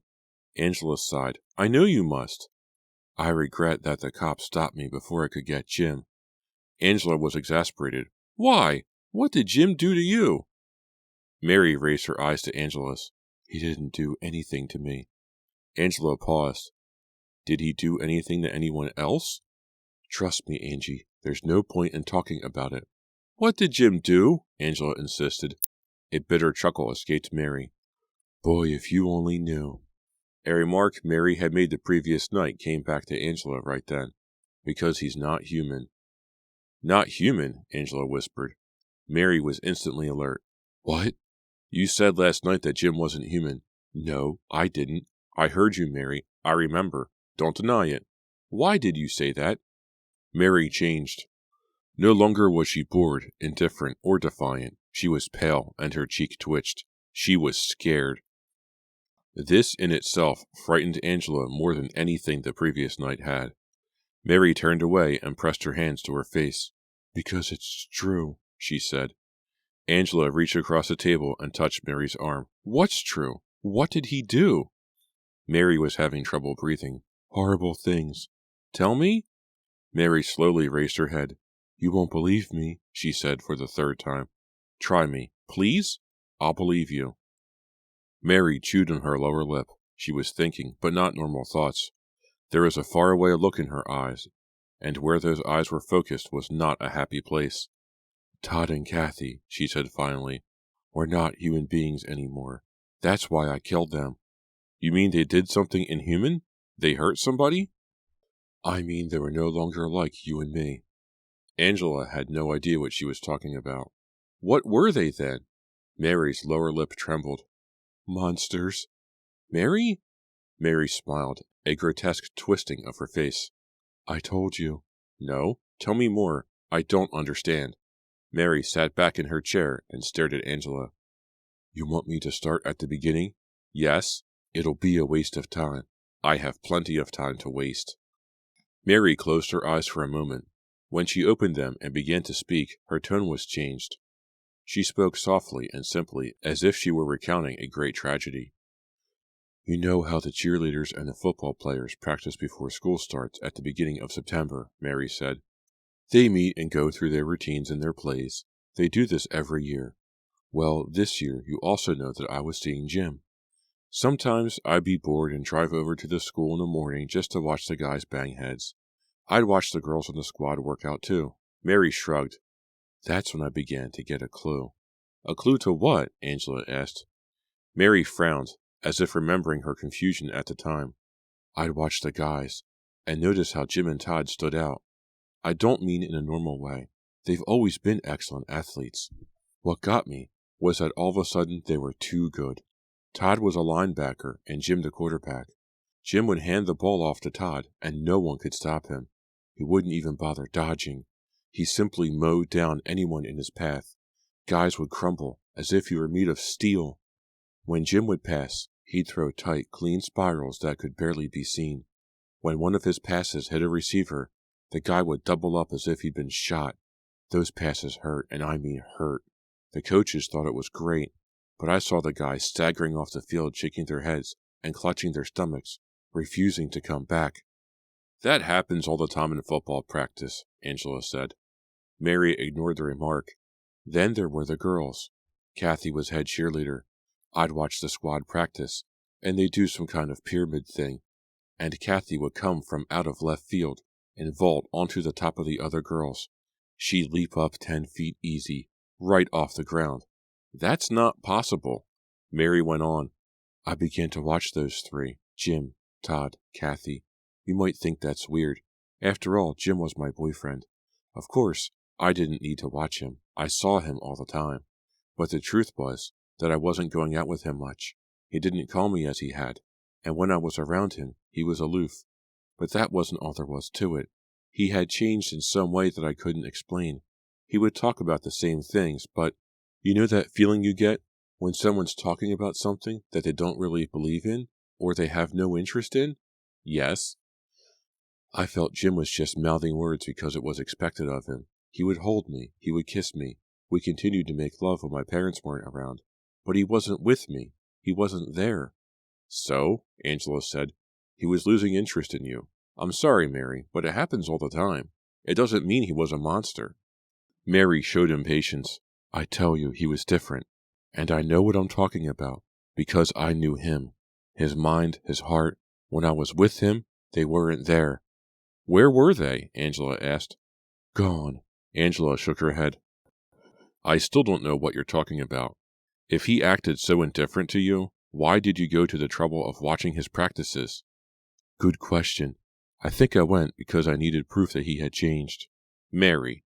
Angela sighed. I know you must. I regret that the cops stopped me before I could get Jim. Angela was exasperated. Why? What did Jim do to you? Mary raised her eyes to Angela's. He didn't do anything to me. Angela paused. Did he do anything to anyone else? Trust me, Angie. There's no point in talking about it. What did Jim do? Angela insisted. A bitter chuckle escaped Mary. Boy, if you only knew. A remark Mary had made the previous night came back to Angela right then. Because he's not human. Not human, Angela whispered. Mary was instantly alert. What? You said last night that Jim wasn't human. No, I didn't. I heard you, Mary. I remember. Don't deny it. Why did you say that? Mary changed. No longer was she bored, indifferent, or defiant. She was pale, and her cheek twitched. She was scared. This in itself frightened Angela more than anything the previous night had. Mary turned away and pressed her hands to her face. Because it's true, she said. Angela reached across the table and touched Mary's arm. What's true? What did he do? Mary was having trouble breathing. Horrible things. Tell me? Mary slowly raised her head. You won't believe me, she said for the third time. Try me, please? I'll believe you. Mary chewed on her lower lip. She was thinking, but not normal thoughts. There was a faraway look in her eyes, and where those eyes were focused was not a happy place. Todd and Kathy, she said finally, were not human beings anymore. That's why I killed them. You mean they did something inhuman? They hurt somebody? I mean they were no longer like you and me. Angela had no idea what she was talking about. What were they then? Mary's lower lip trembled. Monsters. Mary? Mary smiled, a grotesque twisting of her face. I told you. No, tell me more. I don't understand. Mary sat back in her chair and stared at Angela. You want me to start at the beginning? Yes. It'll be a waste of time. I have plenty of time to waste. Mary closed her eyes for a moment. When she opened them and began to speak, her tone was changed. She spoke softly and simply, as if she were recounting a great tragedy. You know how the cheerleaders and the football players practice before school starts at the beginning of September, Mary said. They meet and go through their routines and their plays. They do this every year. Well, this year you also know that I was seeing Jim. Sometimes I'd be bored and drive over to the school in the morning just to watch the guys bang heads. I'd watch the girls on the squad work out too. Mary shrugged. That's when I began to get a clue. A clue to what? Angela asked. Mary frowned, as if remembering her confusion at the time. I'd watch the guys, and notice how Jim and Todd stood out. I don't mean in a normal way. They've always been excellent athletes. What got me was that all of a sudden they were too good. Todd was a linebacker and Jim the quarterback. Jim would hand the ball off to Todd, and no one could stop him. He wouldn't even bother dodging. He simply mowed down anyone in his path. Guys would crumble, as if he were made of steel. When Jim would pass, he'd throw tight, clean spirals that could barely be seen. When one of his passes hit a receiver, the guy would double up as if he'd been shot. Those passes hurt, and I mean hurt. The coaches thought it was great, but I saw the guys staggering off the field, shaking their heads and clutching their stomachs, refusing to come back. That happens all the time in football practice, Angela said. Mary ignored the remark. Then there were the girls. Kathy was head cheerleader. I'd watch the squad practice, and they'd do some kind of pyramid thing, and Kathy would come from out of left field and vault onto the top of the other girls. She'd leap up 10 feet easy, right off the ground. That's not possible. Mary went on. I began to watch those three, Jim, Todd, Kathy. You might think that's weird. After all, Jim was my boyfriend. Of course, I didn't need to watch him. I saw him all the time. But the truth was that I wasn't going out with him much. He didn't call me as he had, and when I was around him, he was aloof. But that wasn't all there was to it. He had changed in some way that I couldn't explain. He would talk about the same things, but you know that feeling you get when someone's talking about something that they don't really believe in, or they have no interest in? Yes. I felt Jim was just mouthing words because it was expected of him. He would hold me. He would kiss me. We continued to make love when my parents weren't around. But he wasn't with me. He wasn't there. So, Angela said, he was losing interest in you. I'm sorry, Mary, but it happens all the time. It doesn't mean he was a monster. Mary showed impatience. I tell you, he was different. And I know what I'm talking about, because I knew him. His mind, his heart. When I was with him, they weren't there. Where were they? Angela asked. Gone. Angela shook her head. I still don't know what you're talking about. If he acted so indifferent to you, why did you go to the trouble of watching his practices? Good question. I think I went because I needed proof that he had changed. Mary.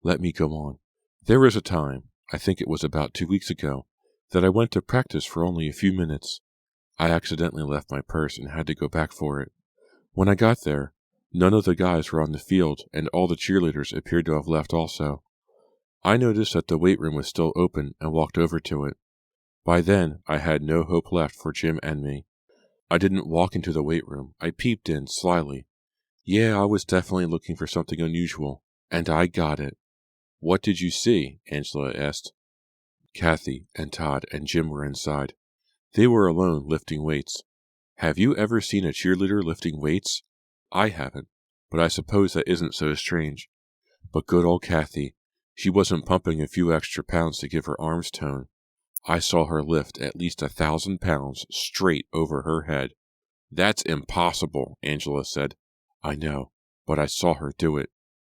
Let me go on. There was a time, I think it was about 2 weeks ago, that I went to practice for only a few minutes. I accidentally left my purse and had to go back for it. When I got there, none of the guys were on the field, and all the cheerleaders appeared to have left also. I noticed that the weight room was still open and walked over to it. By then, I had no hope left for Jim and me. I didn't walk into the weight room. I peeped in, slyly. Yeah, I was definitely looking for something unusual, and I got it. What did you see? Angela asked. Kathy and Todd and Jim were inside. They were alone, lifting weights. Have you ever seen a cheerleader lifting weights? I haven't, but I suppose that isn't so strange. But good old Kathy, she wasn't pumping a few extra pounds to give her arms tone. I saw her lift at least 1,000 pounds straight over her head. That's impossible, Angela said. I know, but I saw her do it.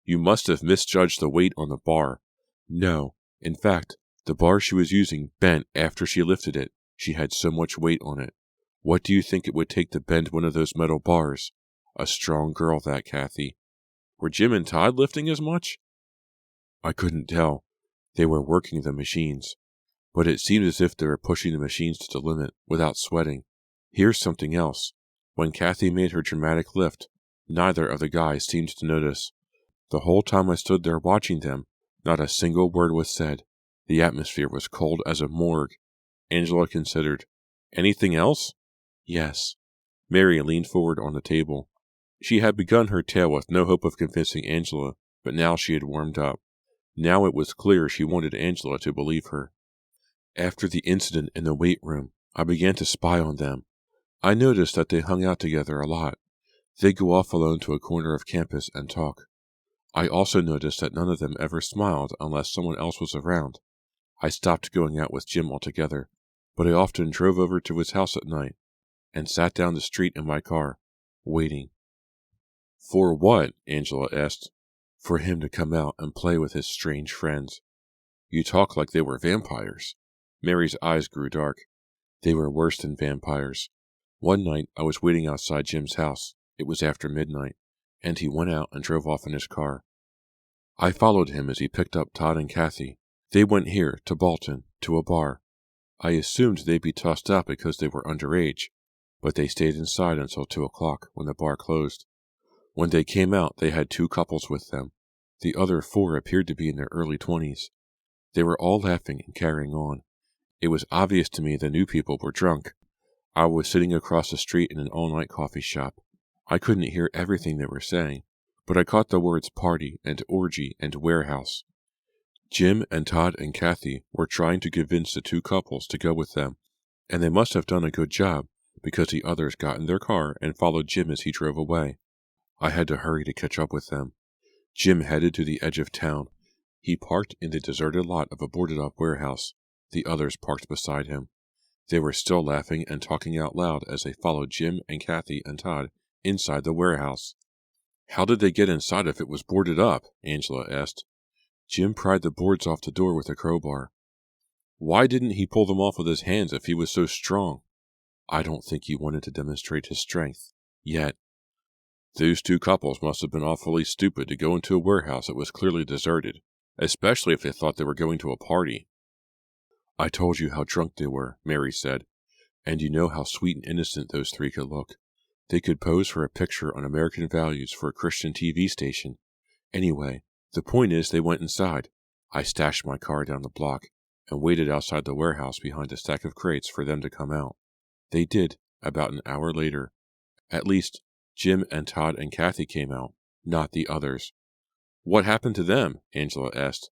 You must have misjudged the weight on the bar. No, in fact, the bar she was using bent after she lifted it. She had so much weight on it. What do you think it would take to bend one of those metal bars? A strong girl, that, Kathy. Were Jim and Todd lifting as much? I couldn't tell. They were working the machines. But it seemed as if they were pushing the machines to the limit, without sweating. Here's something else. When Kathy made her dramatic lift, neither of the guys seemed to notice. The whole time I stood there watching them, not a single word was said. The atmosphere was cold as a morgue. Angela considered. Anything else? Yes. Mary leaned forward on the table. She had begun her tale with no hope of convincing Angela, but now she had warmed up. Now it was clear she wanted Angela to believe her. After the incident in the weight room, I began to spy on them. I noticed that they hung out together a lot. They'd go off alone to a corner of campus and talk. I also noticed that none of them ever smiled unless someone else was around. I stopped going out with Jim altogether, but I often drove over to his house at night and sat down the street in my car, waiting. For what? Angela asked. For him to come out and play with his strange friends. You talk like they were vampires. Mary's eyes grew dark. They were worse than vampires. One night I was waiting outside Jim's house. It was after midnight, and he went out and drove off in his car. I followed him as he picked up Todd and Kathy. They went here, to Bolton, to a bar. I assumed they'd be tossed out because they were underage, but they stayed inside until 2 o'clock, when the bar closed. When they came out, they had 2 couples with them. The other 4 appeared to be in their early 20s. They were all laughing and carrying on. It was obvious to me the new people were drunk. I was sitting across the street in an all-night coffee shop. I couldn't hear everything they were saying, but I caught the words party and orgy and warehouse. Jim and Todd and Kathy were trying to convince the 2 couples to go with them, and they must have done a good job, because the others got in their car and followed Jim as he drove away. I had to hurry to catch up with them. Jim headed to the edge of town. He parked in the deserted lot of a boarded-up warehouse. The others parked beside him. They were still laughing and talking out loud as they followed Jim and Kathy and Todd inside the warehouse. How did they get inside if it was boarded up? Angela asked. Jim pried the boards off the door with a crowbar. Why didn't he pull them off with his hands if he was so strong? I don't think he wanted to demonstrate his strength. Yet. Those 2 couples must have been awfully stupid to go into a warehouse that was clearly deserted, especially if they thought they were going to a party. I told you how drunk they were, Mary said, and you know how sweet and innocent those 3 could look. They could pose for a picture on American values for a Christian TV station. Anyway, the point is they went inside. I stashed my car down the block and waited outside the warehouse behind a stack of crates for them to come out. They did, about an hour later. At least, Jim and Todd and Kathy came out, not the others. What happened to them? Angela asked.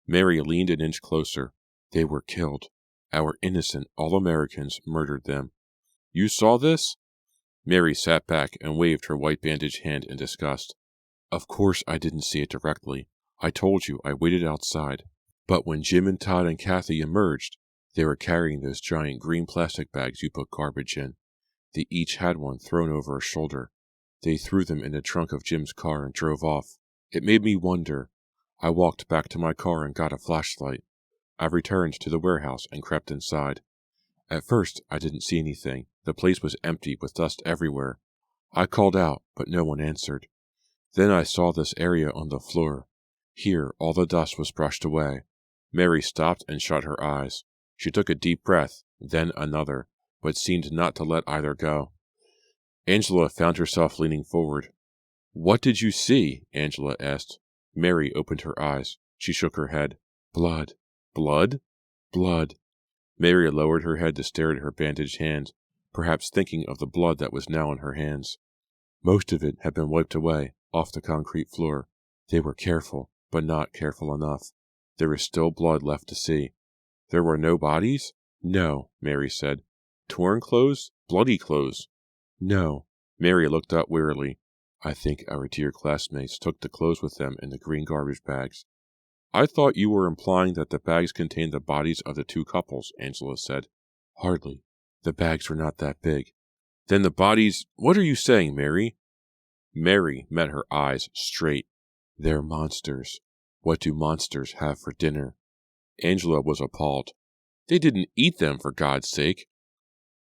Mary leaned an inch closer. They were killed. Our innocent All-Americans murdered them. You saw this? Mary sat back and waved her white bandaged hand in disgust. Of course I didn't see it directly. I told you I waited outside. But when Jim and Todd and Kathy emerged, they were carrying those giant green plastic bags you put garbage in. They each had one thrown over a shoulder. They threw them in the trunk of Jim's car and drove off. It made me wonder. I walked back to my car and got a flashlight. I returned to the warehouse and crept inside. At first, I didn't see anything. The place was empty with dust everywhere. I called out, but no one answered. Then I saw this area on the floor. Here, all the dust was brushed away. Mary stopped and shut her eyes. She took a deep breath, then another, but seemed not to let either go. Angela found herself leaning forward. "What did you see?" Angela asked. Mary opened her eyes. She shook her head. "Blood." "Blood?" "Blood." Mary lowered her head to stare at her bandaged hand, perhaps thinking of the blood that was now on her hands. Most of it had been wiped away, off the concrete floor. They were careful, but not careful enough. There was still blood left to see. There were no bodies? "No," Mary said. "Torn clothes? Bloody clothes?" "No." Mary looked up wearily. "I think our dear classmates took the clothes with them in the green garbage bags." "I thought you were implying that the bags contained the bodies of the two couples," Angela said. "Hardly. The bags were not that big." "Then the bodies— What are you saying, Mary?" Mary met her eyes straight. "They're monsters. What do monsters have for dinner?" Angela was appalled. "They didn't eat them, for God's sake."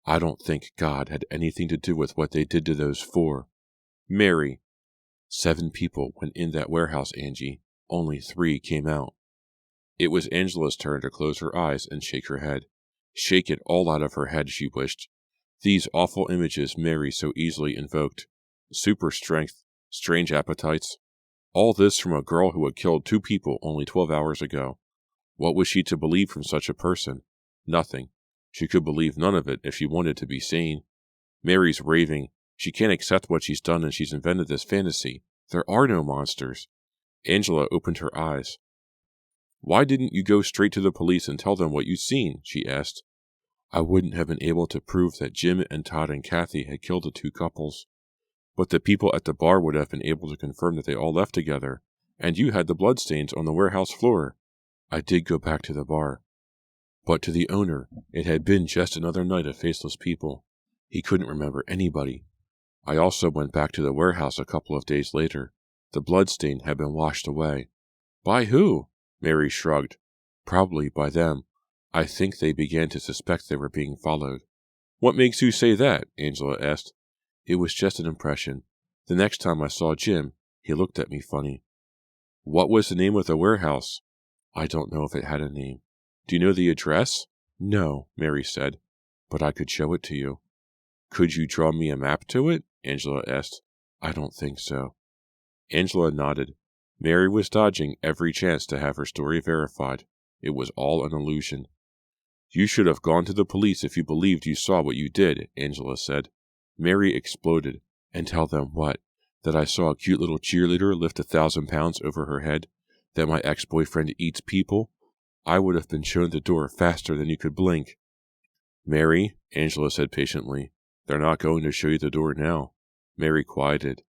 "I don't think God had anything to do with what they did to those four." "Mary." 7 people went in that warehouse, Angie. Only 3 came out." It was Angela's turn to close her eyes and shake her head. Shake it all out of her head, she wished. These awful images Mary so easily invoked. Super strength, strange appetites. All this from a girl who had killed 2 people only 12 hours ago. What was she to believe from such a person? Nothing. She could believe none of it if she wanted to be sane. Mary's raving. She can't accept what she's done and she's invented this fantasy. There are no monsters. Angela opened her eyes. "Why didn't you go straight to the police and tell them what you'd seen?" she asked. "I wouldn't have been able to prove that Jim and Todd and Kathy had killed the 2 couples. But the people at the bar would have been able to confirm that they all left together, and you had the bloodstains on the warehouse floor." "I did go back to the bar. But to the owner, it had been just another night of faceless people. He couldn't remember anybody. I also went back to the warehouse a couple of days later. The bloodstain had been washed away." "By who?" Mary shrugged. "Probably by them. I think they began to suspect they were being followed." "What makes you say that?" Angela asked. "It was just an impression. The next time I saw Jim, he looked at me funny." "What was the name of the warehouse?" "I don't know if it had a name." "Do you know the address?" "No," Mary said, "but I could show it to you." "Could you draw me a map to it?" Angela asked. "I don't think so." Angela nodded. Mary was dodging every chance to have her story verified. It was all an illusion. "You should have gone to the police if you believed you saw what you did," Angela said. Mary exploded. "And tell them what? That I saw a cute little cheerleader lift 1,000 pounds over her head? That my ex-boyfriend eats people? I would have been shown the door faster than you could blink." "Mary," Angela said patiently, "they're not going to show you the door now." Mary quieted.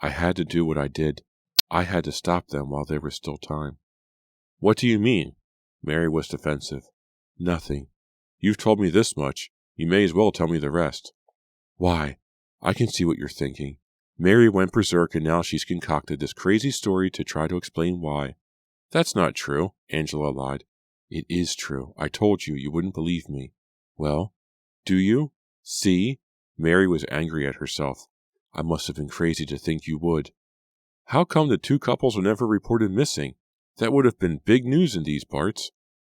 "I had to do what I did. I had to stop them while there was still time." "What do you mean?" Mary was defensive. "Nothing. You've told me this much. You may as well tell me the rest." "Why? I can see what you're thinking. Mary went berserk and now she's concocted this crazy story to try to explain why." "That's not true," Angela lied. "It is true. I told you you wouldn't believe me." "Well, do you? See?" Mary was angry at herself. "I must have been crazy to think you would." "How come the 2 couples were never reported missing? That would have been big news in these parts."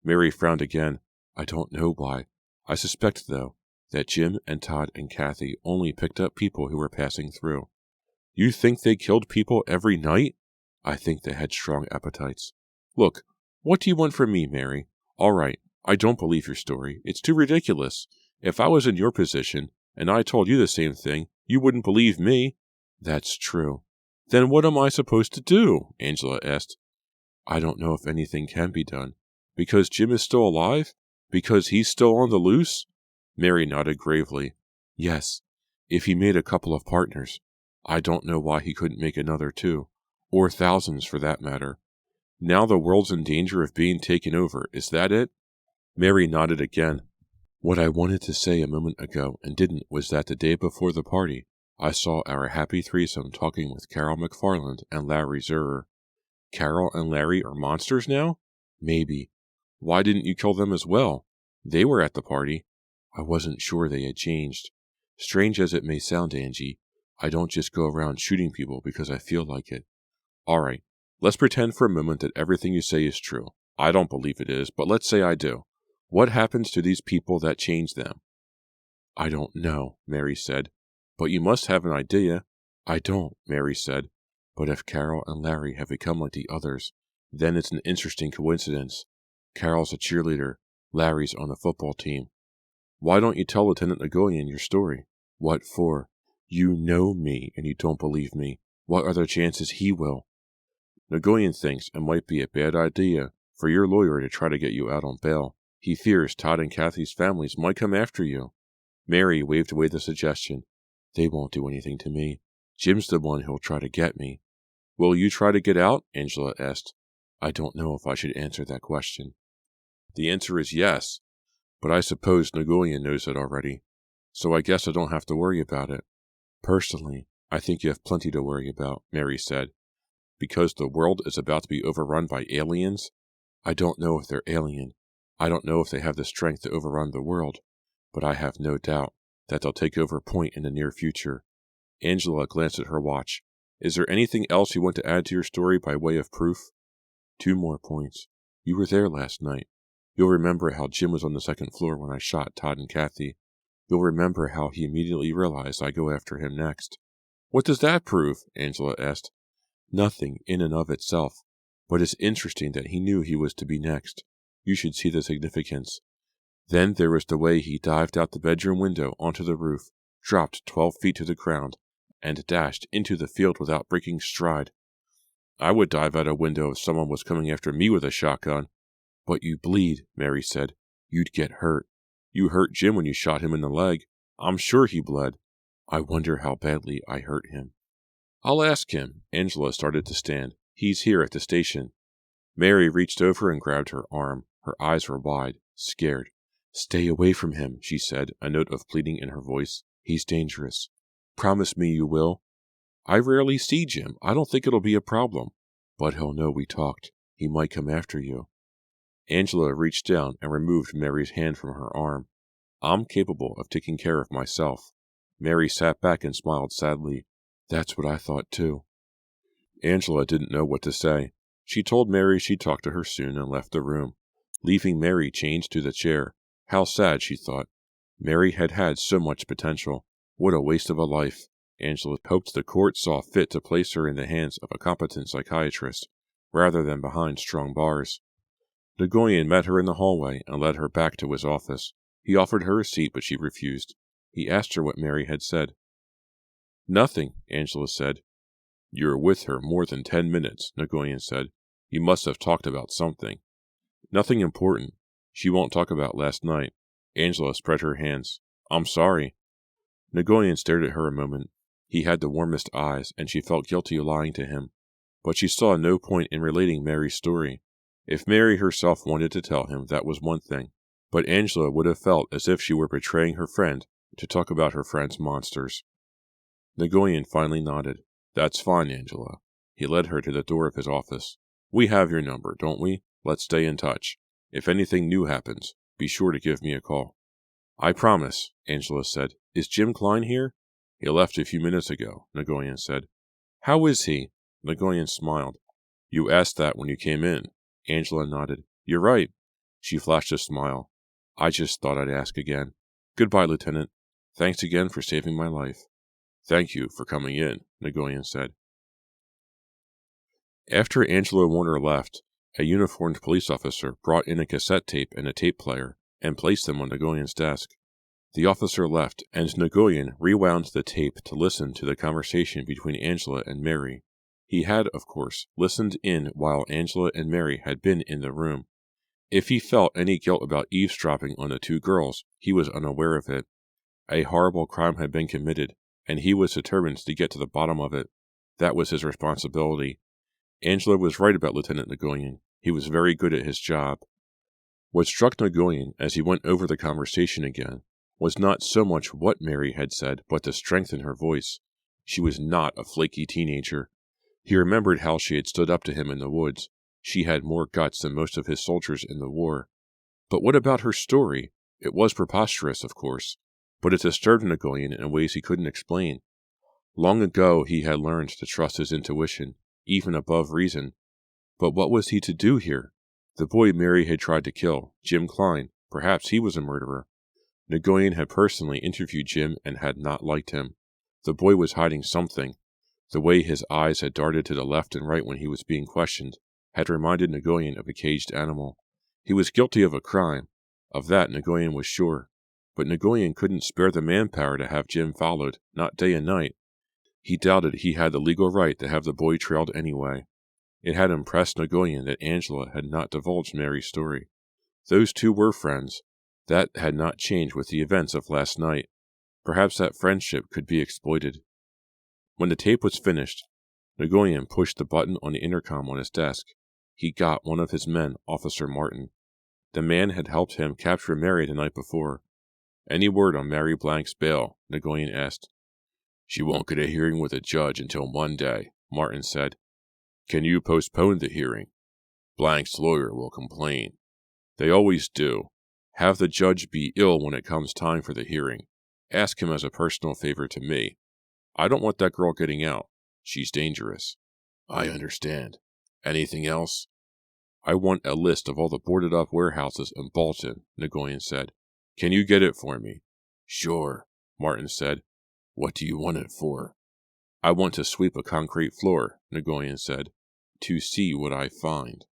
Mary frowned again. "I don't know why. I suspect, though, that Jim and Todd and Kathy only picked up people who were passing through." "You think they killed people every night?" "I think they had strong appetites." "Look, what do you want from me, Mary? All right, I don't believe your story. It's too ridiculous. If I was in your position, and I told you the same thing, you wouldn't believe me." "That's true." "Then what am I supposed to do?" Angela asked. "I don't know if anything can be done." "Because Jim is still alive? Because he's still on the loose?" Mary nodded gravely. "Yes, if he made a couple of partners. I don't know why he couldn't make another too, or thousands for that matter. Now the world's in danger of being taken over, is that it? Mary nodded again. What I wanted to say a moment ago and didn't was that the day before the party, I saw our happy threesome talking with Carol McFarland and Larry Zurer. Carol and Larry are monsters now? Maybe. Why didn't you kill them as well? They were at the party. I wasn't sure they had changed. Strange as it may sound, Angie, I don't just go around shooting people because I feel like it. All right, let's pretend for a moment that everything you say is true. I don't believe it is, but let's say I do. What happens to these people that change them? I don't know, Mary said. But you must have an idea. I don't, Mary said. But if Carol and Larry have become like the others, then it's an interesting coincidence. Carol's a cheerleader. Larry's on the football team. Why don't you tell Lieutenant Nagoyan your story? What for? You know me, and you don't believe me. What are the chances he will? Nagoyan thinks it might be a bad idea for your lawyer to try to get you out on bail. He fears Todd and Kathy's families might come after you. Mary waved away the suggestion. They won't do anything to me. Jim's the one who'll try to get me. Will you try to get out? Angela asked. I don't know if I should answer that question. The answer is yes, but I suppose Nagoyan knows it already, so I guess I don't have to worry about it. Personally, I think you have plenty to worry about, Mary said. Because the world is about to be overrun by aliens? I don't know if they're alien. I don't know if they have the strength to overrun the world, but I have no doubt that they'll take over Point in the near future. Angela glanced at her watch. Is there anything else you want to add to your story by way of proof? 2 more points. You were there last night. You'll remember how Jim was on the 2nd floor when I shot Todd and Kathy. You'll remember how he immediately realized I'd go after him next. What does that prove? Angela asked. Nothing in and of itself, but it's interesting that he knew he was to be next. You should see the significance. Then there was the way he dived out the bedroom window onto the roof, dropped 12 feet to the ground, and dashed into the field without breaking stride. I would dive out a window if someone was coming after me with a shotgun. But you bleed, Mary said. You'd get hurt. You hurt Jim when you shot him in the leg. I'm sure he bled. I wonder how badly I hurt him. I'll ask him. Angela started to stand. He's here at the station. Mary reached over and grabbed her arm. Her eyes were wide, scared. Stay away from him, she said, a note of pleading in her voice. He's dangerous. Promise me you will. I rarely see Jim. I don't think it'll be a problem. But he'll know we talked. He might come after you. Angela reached down and removed Mary's hand from her arm. I'm capable of taking care of myself. Mary sat back and smiled sadly. That's what I thought too. Angela didn't know what to say. She told Mary she'd talk to her soon and left the room, leaving Mary chained to the chair. How sad, she thought. Mary had had so much potential. What a waste of a life. Angela hoped the court saw fit to place her in the hands of a competent psychiatrist, rather than behind strong bars. Nagoyan met her in the hallway and led her back to his office. He offered her a seat, but she refused. He asked her what Mary had said. Nothing, Angela said. You were with her more than 10 minutes, Nagoyan said. You must have talked about something. Nothing important. She won't talk about last night. Angela spread her hands. I'm sorry. Nagoyan stared at her a moment. He had the warmest eyes, and she felt guilty lying to him. But she saw no point in relating Mary's story. If Mary herself wanted to tell him, that was one thing. But Angela would have felt as if she were betraying her friend to talk about her friend's monsters. Nagoyan finally nodded. That's fine, Angela. He led her to the door of his office. We have your number, don't we? Let's stay in touch. If anything new happens, be sure to give me a call. I promise, Angela said. Is Jim Klein here? He left a few minutes ago, Nagoyan said. How is he? Nagoyan smiled. You asked that when you came in. Angela nodded. You're right. She flashed a smile. I just thought I'd ask again. Goodbye, Lieutenant. Thanks again for saving my life. Thank you for coming in, Nagoyan said. After Angela Warner left, a uniformed police officer brought in a cassette tape and a tape player and placed them on Nagoyan's desk. The officer left, and Nagoyan rewound the tape to listen to the conversation between Angela and Mary. He had, of course, listened in while Angela and Mary had been in the room. If he felt any guilt about eavesdropping on the 2 girls, he was unaware of it. A horrible crime had been committed, and he was determined to get to the bottom of it. That was his responsibility. Angela was right about Lieutenant Nagoyan. He was very good at his job. What struck Nagoyan as he went over the conversation again was not so much what Mary had said, but the strength in her voice. She was not a flaky teenager. He remembered how she had stood up to him in the woods. She had more guts than most of his soldiers in the war. But what about her story? It was preposterous, of course, but it disturbed Nagoyan in ways he couldn't explain. Long ago he had learned to trust his intuition, even above reason. But what was he to do here? The boy Mary had tried to kill, Jim Klein, perhaps he was a murderer. Nagoyan had personally interviewed Jim and had not liked him. The boy was hiding something. The way his eyes had darted to the left and right when he was being questioned had reminded Nagoyan of a caged animal. He was guilty of a crime. Of that Nagoyan was sure. But Nagoyan couldn't spare the manpower to have Jim followed, not day and night. He doubted he had the legal right to have the boy trailed anyway. It had impressed Nagoyan that Angela had not divulged Mary's story. Those two were friends. That had not changed with the events of last night. Perhaps that friendship could be exploited. When the tape was finished, Nagoyan pushed the button on the intercom on his desk. He got one of his men, Officer Martin. The man had helped him capture Mary the night before. Any word on Mary Blank's bail? Nagoyan asked. She won't get a hearing with a judge until Monday, Martin said. Can you postpone the hearing? Blank's lawyer will complain. They always do. Have the judge be ill when it comes time for the hearing. Ask him as a personal favor to me. I don't want that girl getting out. She's dangerous. I understand. Anything else? I want a list of all the boarded-up warehouses in Bolton, Nagoyan said. Can you get it for me? Sure, Martin said. What do you want it for? I want to sweep a concrete floor, Nagoyan said, to see what I find.